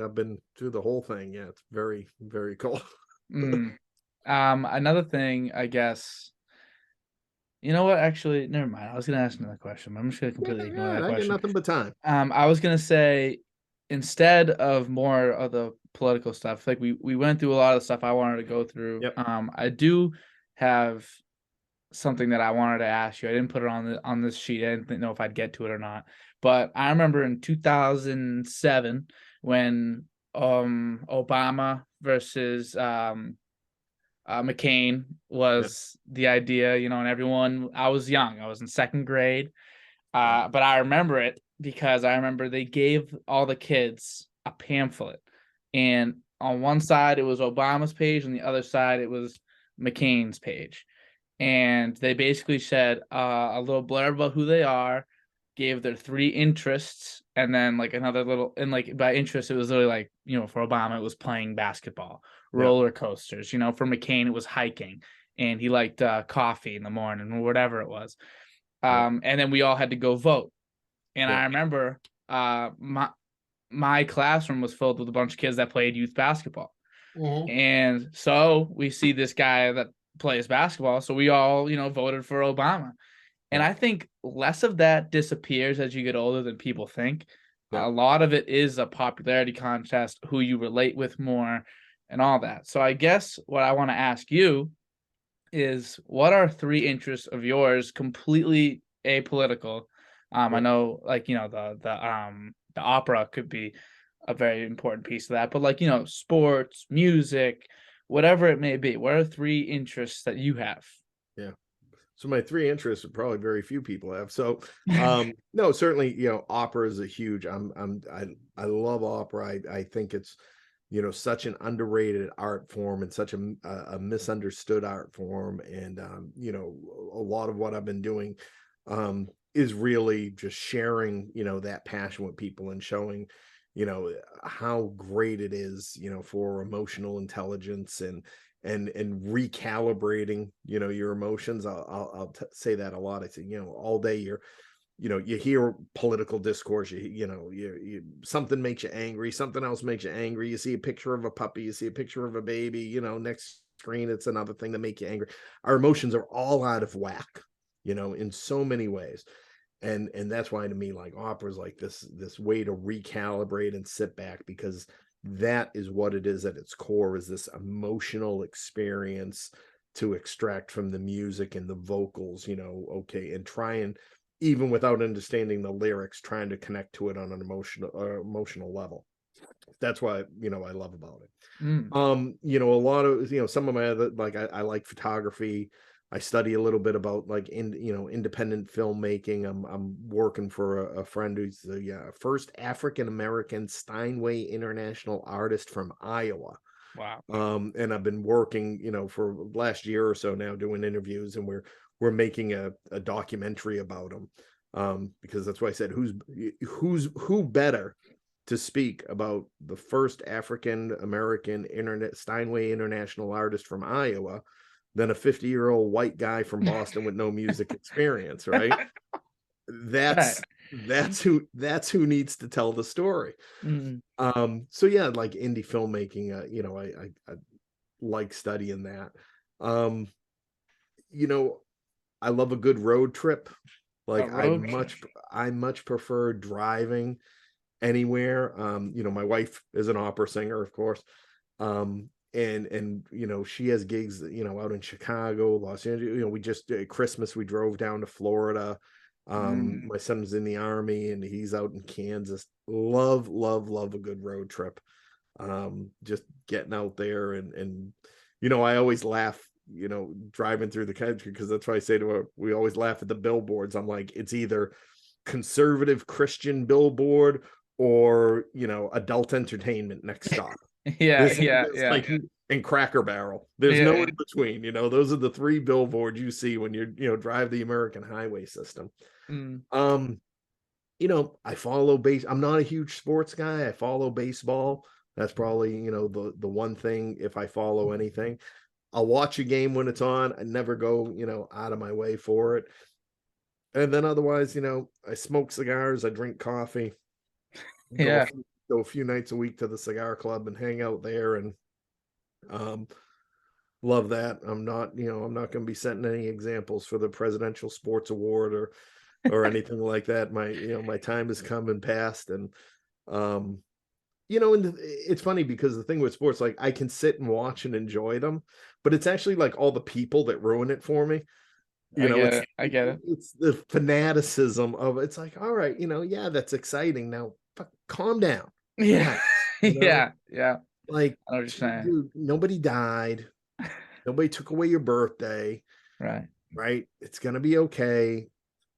I've been through the whole thing. Yeah, it's very, very cold. Another thing, I guess. You know what? Actually, never mind. I was gonna ask another question, but I'm just gonna completely ignore that question. I get nothing but time. I was gonna say, instead of more of the political stuff, like we went through a lot of the stuff I wanted to go through. Yep. I do have something that I wanted to ask you. I didn't put it on this sheet. I didn't know if I'd get to it or not. But I remember in 2007 when Obama versus McCain was the idea, and everyone. I was young. I was in second grade, but I remember it because I remember they gave all the kids a pamphlet, and on one side it was Obama's page, and the other side it was McCain's page. And they basically said a little blurb about who they are, gave their 3 interests, and then like another little, and like by interest it was literally like, for Obama it was playing basketball, roller coasters, for McCain it was hiking, and he liked coffee in the morning or whatever it was. And then we all had to go vote. And I remember my classroom was filled with a bunch of kids that played youth basketball. And so we see this guy that plays basketball, so we all voted for Obama. And Yeah. I think less of that disappears as you get older than people think. Yeah. A lot of it is a popularity contest, who you relate with more, and all that. So I guess what I want to ask you is, what are three interests of yours completely apolitical? I Yeah. know, like, the opera could be a very important piece of that, but, like, sports, music, whatever it may be. What are three interests that you have? Yeah. So my three interests are probably very few people have. So no, certainly, opera is a huge I love opera. I think it's, such an underrated art form and such a misunderstood art form. And a lot of what I've been doing is really just sharing, that passion with people and showing, how great it is, for emotional intelligence and recalibrating, your emotions. I'll say that a lot. I say, all day you hear political discourse, something makes you angry, something else makes you angry, you see a picture of a puppy, you see a picture of a baby, next screen it's another thing that make you angry. Our emotions are all out of whack, in so many ways. And that's why, to me, like, opera is like this way to recalibrate and sit back, because that is what it is at its core, is this emotional experience to extract from the music and the vocals, okay, and try and, even without understanding the lyrics, trying to connect to it on an emotional level. That's why, I love about it. Mm. A lot of, some of my other, like, I like photography. I study a little bit about, like, independent filmmaking. I'm working for a friend who's the first African American Steinway International artist from Iowa. Wow. And I've been working, for last year or so now, doing interviews, and we're making a documentary about him. Because that's why I said, who better to speak about the first African American internet Steinway International artist from Iowa than a 50-year-old white guy from Boston with no music experience, right? Right. That's who needs to tell the story. Mm. So yeah, like indie filmmaking, I like studying that. Um, you know, I love a good road trip. A Like, road trip. I much prefer driving anywhere. My wife is an opera singer, of course. And she has gigs, out in Chicago, Los Angeles. We just at Christmas we drove down to Florida. Mm. My son's in the army and he's out in Kansas. Love, love, love a good road trip. Just getting out there and I always laugh, driving through the country, because that's why I say to her, we always laugh at the billboards. I'm like, it's either conservative Christian billboard or, adult entertainment next stop. Yeah, yeah, There's yeah. like, in Cracker Barrel. There's no Yeah. in between. Those are the three billboards you see when you're, drive the American highway system. Mm. Um, I follow base. I'm not a huge sports guy. I follow baseball. That's probably, the one thing. If I follow anything, I'll watch a game when it's on. I never go, out of my way for it. And then otherwise, I smoke cigars, I drink coffee, go a Yeah. few, go a few nights a week to the cigar club and hang out there, and um love that. I'm not going to be setting any examples for the Presidential Sports Award or anything like that. My time has come and passed. And um and it's funny, because the thing with sports, like, I can sit and watch and enjoy them, but it's actually like all the people that ruin it for me. I get It's it. I get it. it's the fanaticism of it's like, all right, yeah, that's exciting. Now, calm down, Yeah. relax, Yeah. Yeah. like, I know what you're saying. dude, nobody died, nobody took away your birthday, Right. right? It's gonna be okay.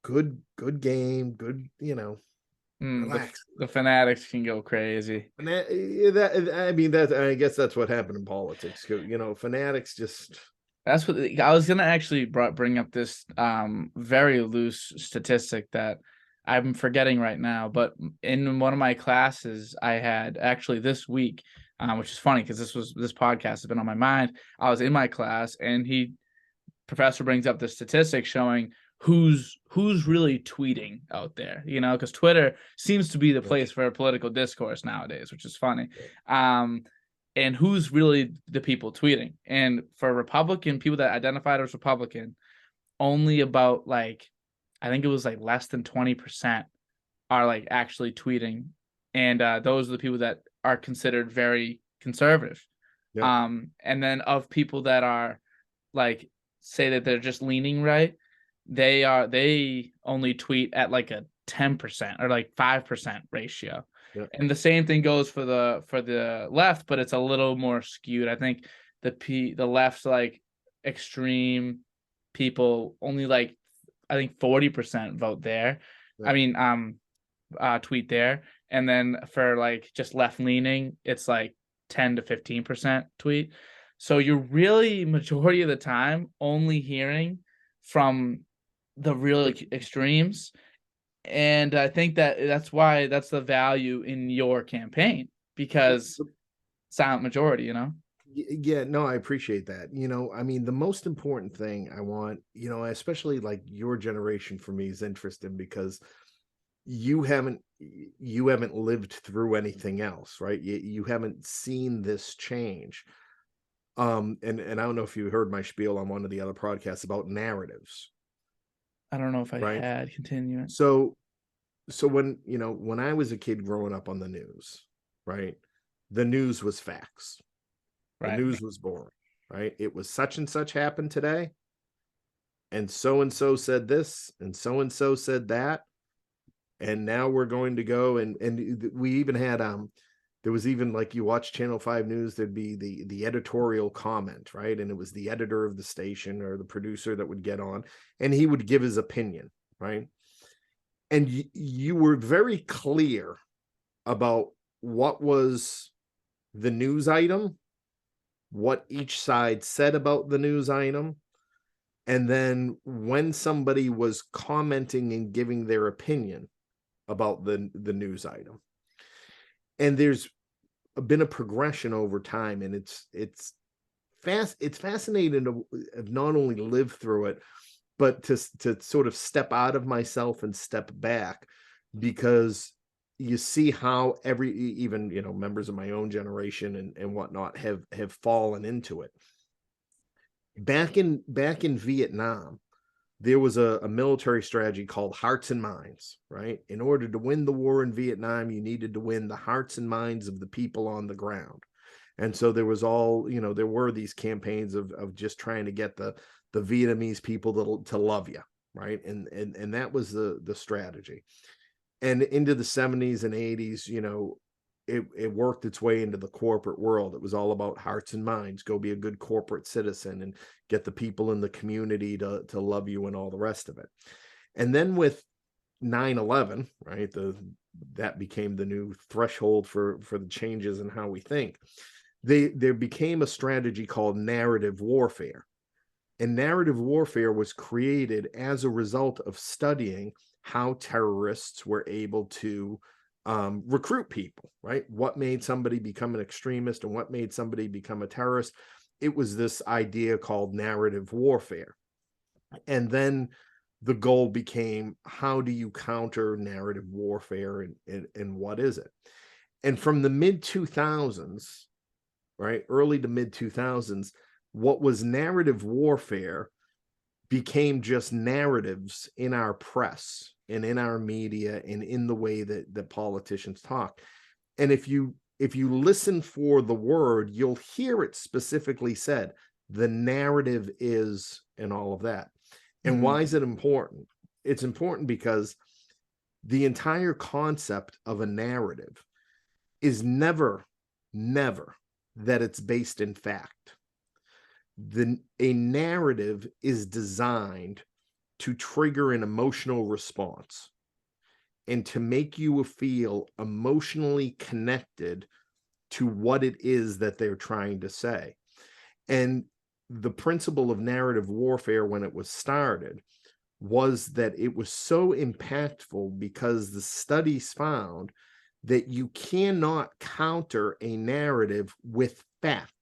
Good game, good, Mm, relax. the fanatics can go crazy. And I mean, I guess that's what happened in politics. Fanatics just, That's what I was gonna actually bring up, this very loose statistic that I'm forgetting right now. But in one of my classes, I had actually this week, which is funny because this podcast has been on my mind. I was in my class, and professor brings up the statistic showing who's really tweeting out there, because Twitter seems to be the place for political discourse nowadays, which is funny. And who's really the people tweeting. And for Republican people that identified as Republican, only about like I think it was like less than 20% are like actually tweeting, and those are the people that are considered very conservative. Yep. And then of people that are like say that they're just leaning right, they only tweet at like a 10% or like 5% ratio. Yep. And the same thing goes for the left, but it's a little more skewed. I think the left's like extreme people only like I think 40% vote there. I Yep. mean, tweet there. And then for like just left leaning, it's like 10 to 15% tweet. So you're really majority of the time only hearing from the real extremes. And I think that that's why that's the value in your campaign, because silent majority, you know? Yeah, no, I appreciate that. I mean, the most important thing I want, especially like your generation for me is interesting because you haven't lived through anything else, right? You haven't seen this change. And I don't know if you heard my spiel on one of the other podcasts about narratives, I don't know if I right? had continuing. So when I was a kid growing up on the news, right? The news was facts. The Right. news was boring, right? It was such and such happened today, and so said this, and so said that, and now we're going to go and we even had there was even like you watch Channel 5 News, there'd be the editorial comment, right? And it was the editor of the station or the producer that would get on, and he would give his opinion, right? And you were very clear about what was the news item, what each side said about the news item, and then when somebody was commenting and giving their opinion about the news item. And there's been a progression over time, and it's fascinating to not only live through it, but to sort of step out of myself and step back, because you see how even members of my own generation and whatnot have fallen into it. Back in Vietnam, there was a military strategy called hearts and minds, right? In order to win the war in Vietnam, you needed to win the hearts and minds of the people on the ground. And so there was there were these campaigns of just trying to get the Vietnamese people to love you, right? And that was the strategy. And into the 70s and 80s, it worked its way into the corporate world. It was all about hearts and minds. Go be a good corporate citizen and get the people in the community to love you and all the rest of it. And then with 9/11, right, that became the new threshold for the changes in how we think. There became a strategy called narrative warfare. And narrative warfare was created as a result of studying how terrorists were able to recruit people, right? What made somebody become an extremist and what made somebody become a terrorist? It was this idea called narrative warfare. And then the goal became, how do you counter narrative warfare, and what is it? And from the mid 2000s, right, early to mid 2000s, what was narrative warfare became just narratives in our press and in our media and in the way that politicians talk. And if you listen for the word, you'll hear it specifically said, the narrative is, and all of that. And why is it important? It's important because the entire concept of a narrative is never that it's based in fact. A narrative is designed to trigger an emotional response and to make you feel emotionally connected to what it is that they're trying to say. And the principle of narrative warfare, when it was started, was that it was so impactful because the studies found that you cannot counter a narrative with fact.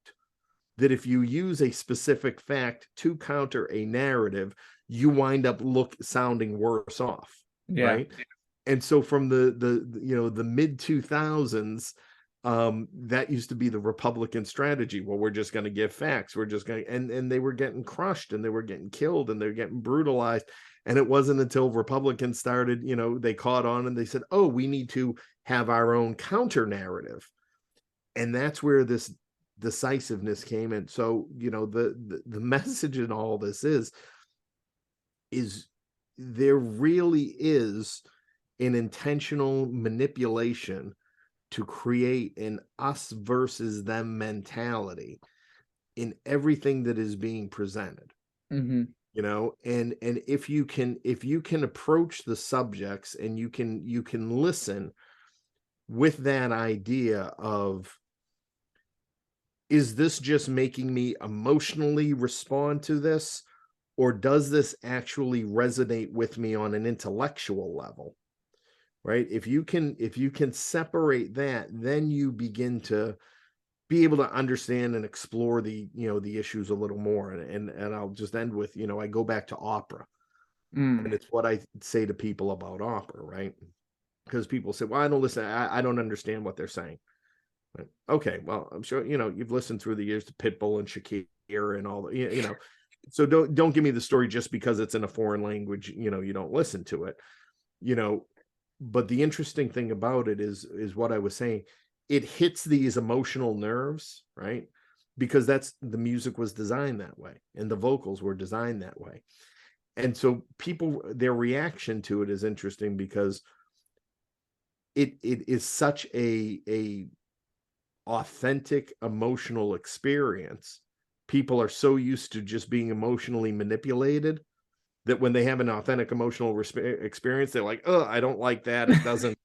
That if you use a specific fact to counter a narrative, you wind up sounding worse off, Yeah. right? And so from the mid 2000s, That used to be the Republican strategy. Well, we're just going to give facts. We're just going to, and they were getting crushed, and they were getting killed, and they were getting brutalized. And it wasn't until Republicans started, they caught on, and they said, oh, we need to have our own counter narrative. And that's where this decisiveness came in. So, the message in all this is there really is an intentional manipulation to create an us versus them mentality in everything that is being presented. Mm-hmm. And if you can approach the subjects, and you can listen with that idea of, is this just making me emotionally respond to this, or does this actually resonate with me on an intellectual level? Right? If you can separate that, then you begin to be able to understand and explore the issues a little more. And I'll just end with, I go back to opera, and it's what I say to people about opera, right? Because people say, well, I don't listen, I don't understand what they're saying. Right? Okay, well, I'm sure you've listened through the years to Pitbull and Shakira and all the, so don't give me the story just because it's in a foreign language, you don't listen to it. But the interesting thing about it is what I was saying. It hits these emotional nerves, right? Because that's the music was designed that way, and the vocals were designed that way. And so people, their reaction to it is interesting, because it is such a authentic emotional experience. People are so used to just being emotionally manipulated that when they have an authentic emotional experience, they're like, oh, I don't like that. It doesn't,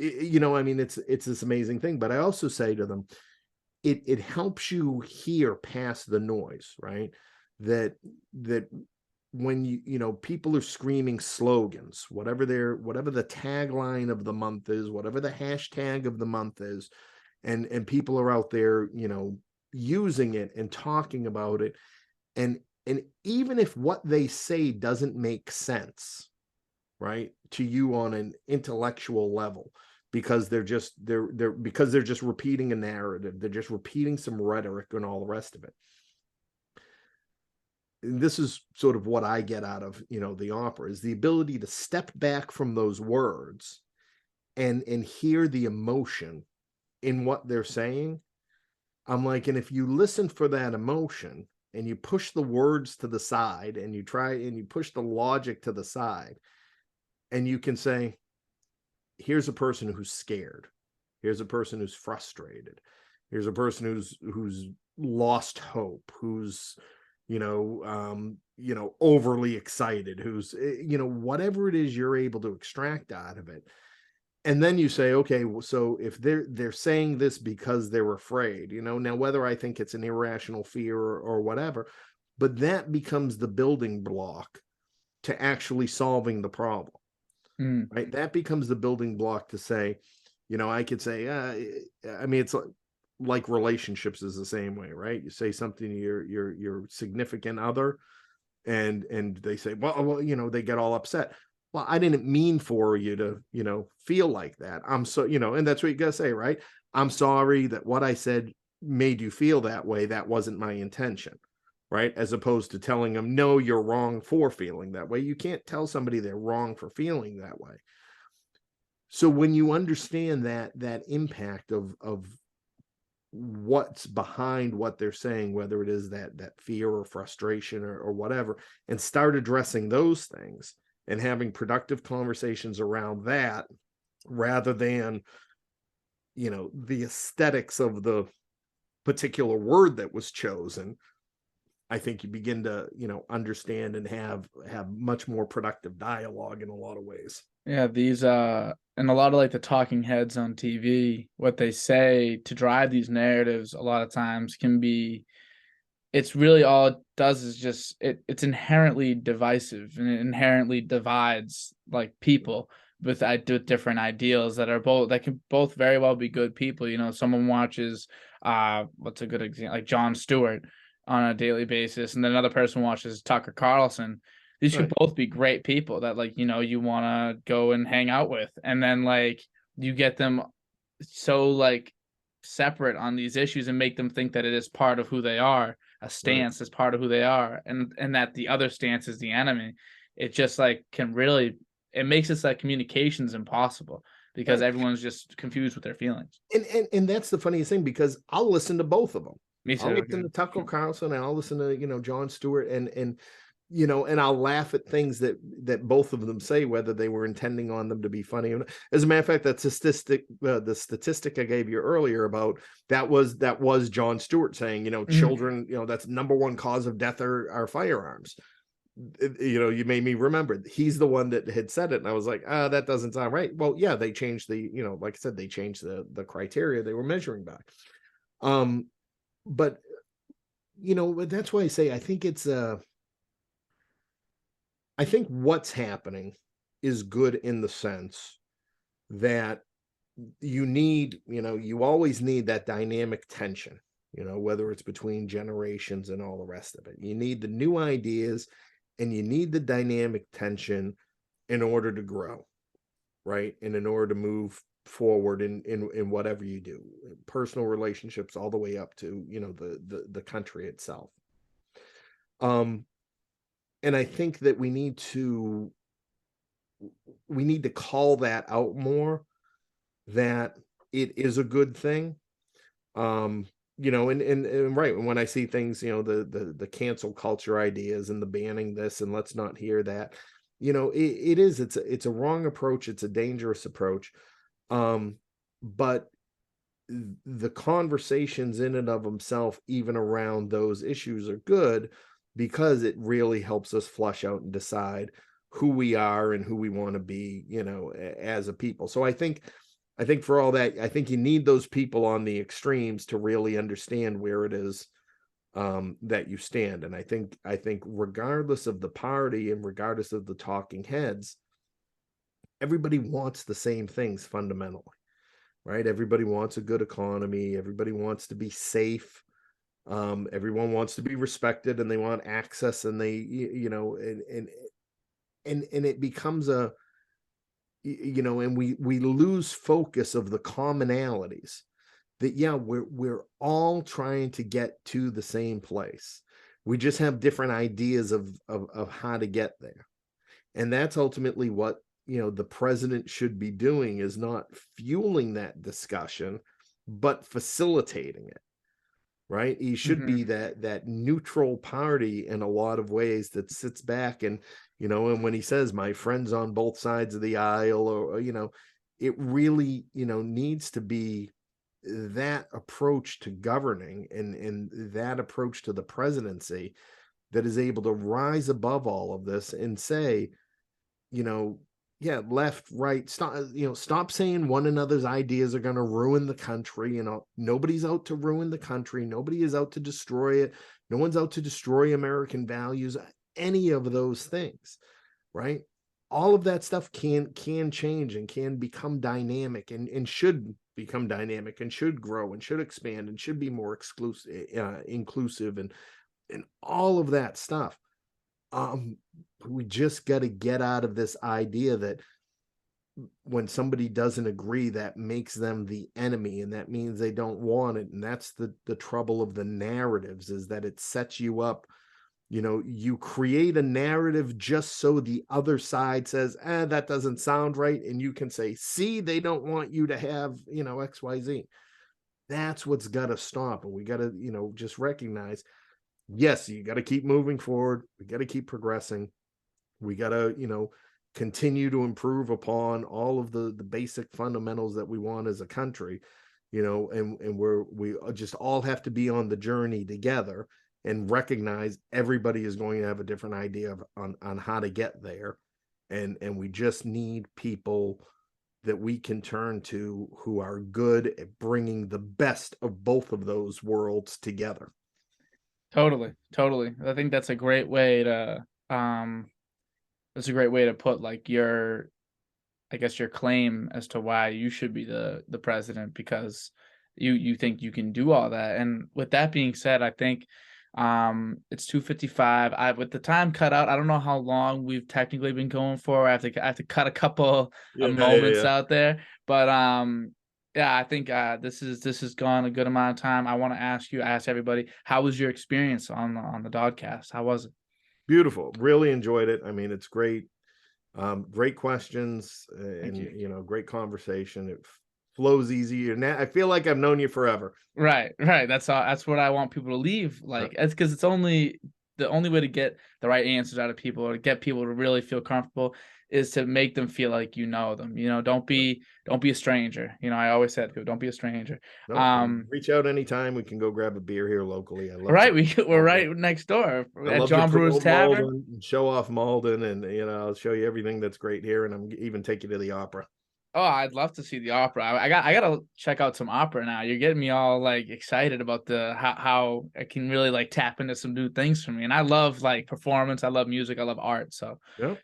I mean, it's this amazing thing. But I also say to them, it helps you hear past the noise, right? That when people are screaming slogans, whatever the tagline of the month is, whatever the hashtag of the month is, and people are out there, using it and talking about it, and even if what they say doesn't make sense, right, to you on an intellectual level, because they're just repeating a narrative, they're just repeating some rhetoric and all the rest of it. And this is sort of what I get out of the opera, is the ability to step back from those words and hear the emotion in what they're saying. I'm like, and if you listen for that emotion, and you push the words to the side, and you push the logic to the side, and you can say, here's a person who's scared, here's a person who's frustrated, here's a person who's lost hope, who's overly excited, who's whatever it is you're able to extract out of it. And then you say, okay, so if they're saying this because they're afraid, now whether I think it's an irrational fear or whatever, but that becomes the building block to actually solving the problem, right? That becomes the building block to say, I could say, I mean, it's like relationships is the same way, right? You say something to your significant other, and they say, well, they get all upset. Well, I didn't mean for you to, feel like that. I'm so, and that's what you gotta say, right? I'm sorry that what I said made you feel that way. That wasn't my intention, right? As opposed to telling them, no, you're wrong for feeling that way. You can't tell somebody they're wrong for feeling that way. So when you understand that impact of what's behind what they're saying, whether it is that fear or frustration or whatever, and start addressing those things and having productive conversations around that, rather than the aesthetics of the particular word that was chosen, I think you begin to understand and have much more productive dialogue in a lot of ways. Yeah, these and a lot of like the talking heads on TV, what they say to drive these narratives a lot of times can be, it's really all it does is just it's inherently divisive, and it inherently divides like people with different ideals that can both very well be good people. Someone watches what's a good example, like Jon Stewart on a daily basis, and then another person watches Tucker Carlson. These could Right. both be great people that like you want to go and hang out with, and then like you get them so like separate on these issues and make them think that it is part of who they are, a Right. stance is part of who they are, and that the other stance is the enemy. It just like can really, it makes it so that communication's impossible because Right. everyone's just confused with their feelings. And that's the funniest thing, because I'll listen to both of them. Me I'll too. listen Yeah. to Tucker Carlson, and I'll listen to, Jon Stewart, and and I'll laugh at things that both of them say, whether they were intending on them to be funny or not. As a matter of fact, that statistic, the statistic I gave you earlier about that was Jon Stewart saying, Mhm. children, that's number one cause of death are firearms. You made me remember he's the one that had said it, and I was like, that doesn't sound right. Well, yeah, they changed the, like I said, they changed the criteria they were measuring by. Um, but that's why I say I think what's happening is good in the sense that you always need that dynamic tension, whether it's between generations and all the rest of it. You need the new ideas, and you need the dynamic tension in order to grow, right? And in order to move forward in whatever you do, personal relationships all the way up to, the country itself. Um, and I think that we need to call that out more, that it is a good thing. And right, when I see things, the cancel culture ideas and the banning this and let's not hear that, it's a wrong approach, it's a dangerous approach. um but the conversations in and of themselves, even around those issues, are good, because it really helps us flush out and decide who we are and who we want to be, as a people. So I think for all that, I think you need those people on the extremes to really understand where it is, that you stand. And I think regardless of the party and regardless of the talking heads, everybody wants the same things fundamentally, right? Everybody wants a good economy. Everybody wants to be safe. Everyone wants to be respected, and they want access, and and it becomes and we lose focus of the commonalities, that, yeah, we're all trying to get to the same place. We just have different ideas of how to get there. And that's ultimately what, the president should be doing, is not fueling that discussion, but facilitating it, right? He should be Mhm. that neutral party in a lot of ways, that sits back, and when he says my friends on both sides of the aisle, or it really, needs to be that approach to governing, and that approach to the presidency, that is able to rise above all of this and say, you know, yeah, left, right, stop saying one another's ideas are going to ruin the country. Nobody's out to ruin the country. Nobody is out to destroy it. No one's out to destroy American values, any of those things, right? All of that stuff can change and can become dynamic, and should become dynamic, and should grow, and should expand, and should be more exclusive, inclusive, and all of that stuff. um we just got to get out of this idea that when somebody doesn't agree, that makes them the enemy, and that means they don't want it. And that's the trouble of the narratives, is that it sets you up. You create a narrative just so the other side says, that doesn't sound right, and you can say, see, they don't want you to have, XYZ. That's what's got to stop. And we got to, just recognize, yes, you got to keep moving forward, we got to keep progressing, we got to, continue to improve upon all of the basic fundamentals that we want as a country, and we just all have to be on the journey together, and recognize everybody is going to have a different idea on how to get there. And we just need people that we can turn to, who are good at bringing the best of both of those worlds together. Totally, totally. I think that's a great way to put like your, I guess, your claim as to why you should be the president, because you think you can do all that. And with that being said, I think it's 2:55. I With the time cut out, I don't know how long we've technically been going for. I have to cut a couple of Yeah, yeah, moments yeah. out there, but Yeah, I think this has gone a good amount of time. I want to ask everybody, how was your experience on the DOD-Cast? How was it? Beautiful. Really enjoyed it. I mean, it's great. Great questions Thank and you. great conversation. It flows easy. And I feel like I've known you forever. Right, right. That's all. That's what I want people to leave. Uh, Like, it's because it's only the only way to get the right answers out of people, or to get people to really feel comfortable, is to make them feel like you know them. Don't be a stranger. I always said to people, don't be a stranger. no, Um, reach out anytime. We can go grab a beer here locally. right. We're right next door I at love to John Brewer's promote Tavern. Malden and show off Malden, and I'll show you everything that's great here, and I'm even take you to the opera. Oh, I'd love to see the opera. I gotta check out some opera now. You're getting me all like excited about the how I can really like tap into some new things for me. And I love like performance. I love music. I love art. So Yeah,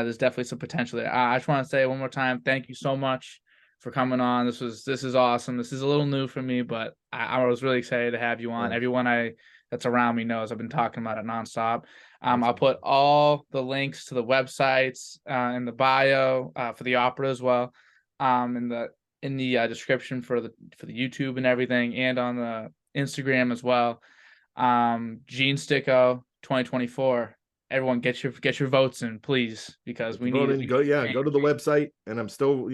there's definitely some potential there. I just want to say one more time, thank you so much for coming on. This is awesome. This is a little new for me, but I was really excited to have you on. thanks. Everyone that's around me knows I've been talking about it nonstop. I'll Awesome. put all the links to the websites in the bio for the opera as well, in the description for the YouTube and everything, and on the Instagram as well. Gene Sticco 2024. Everyone get your votes in, please, because Get your vote in. we Go, need yeah, go to the change. website, and I'm still,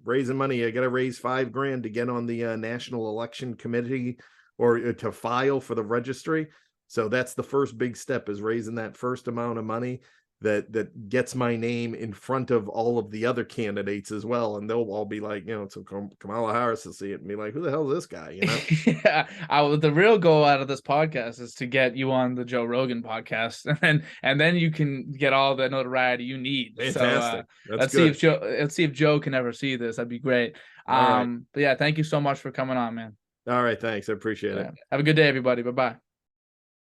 raising money. I got to raise $5,000 to get on the National Election Committee, or to file for the registry. So that's the first big step, is raising that first amount of money that gets my name in front of all of the other candidates as well, and they'll all be like, so Kamala Harris will see it and be like, who the hell is this guy? Yeah, the real goal out of this podcast is to get you on the Joe Rogan podcast, and then you can get all the notoriety you need. So Fantastic. That's good. let's see if Joe can ever see this. That'd be great. All right. But yeah, thank you so much for coming on, man. All right. Thanks. I appreciate it. Yeah. Have a good day, everybody. Bye bye.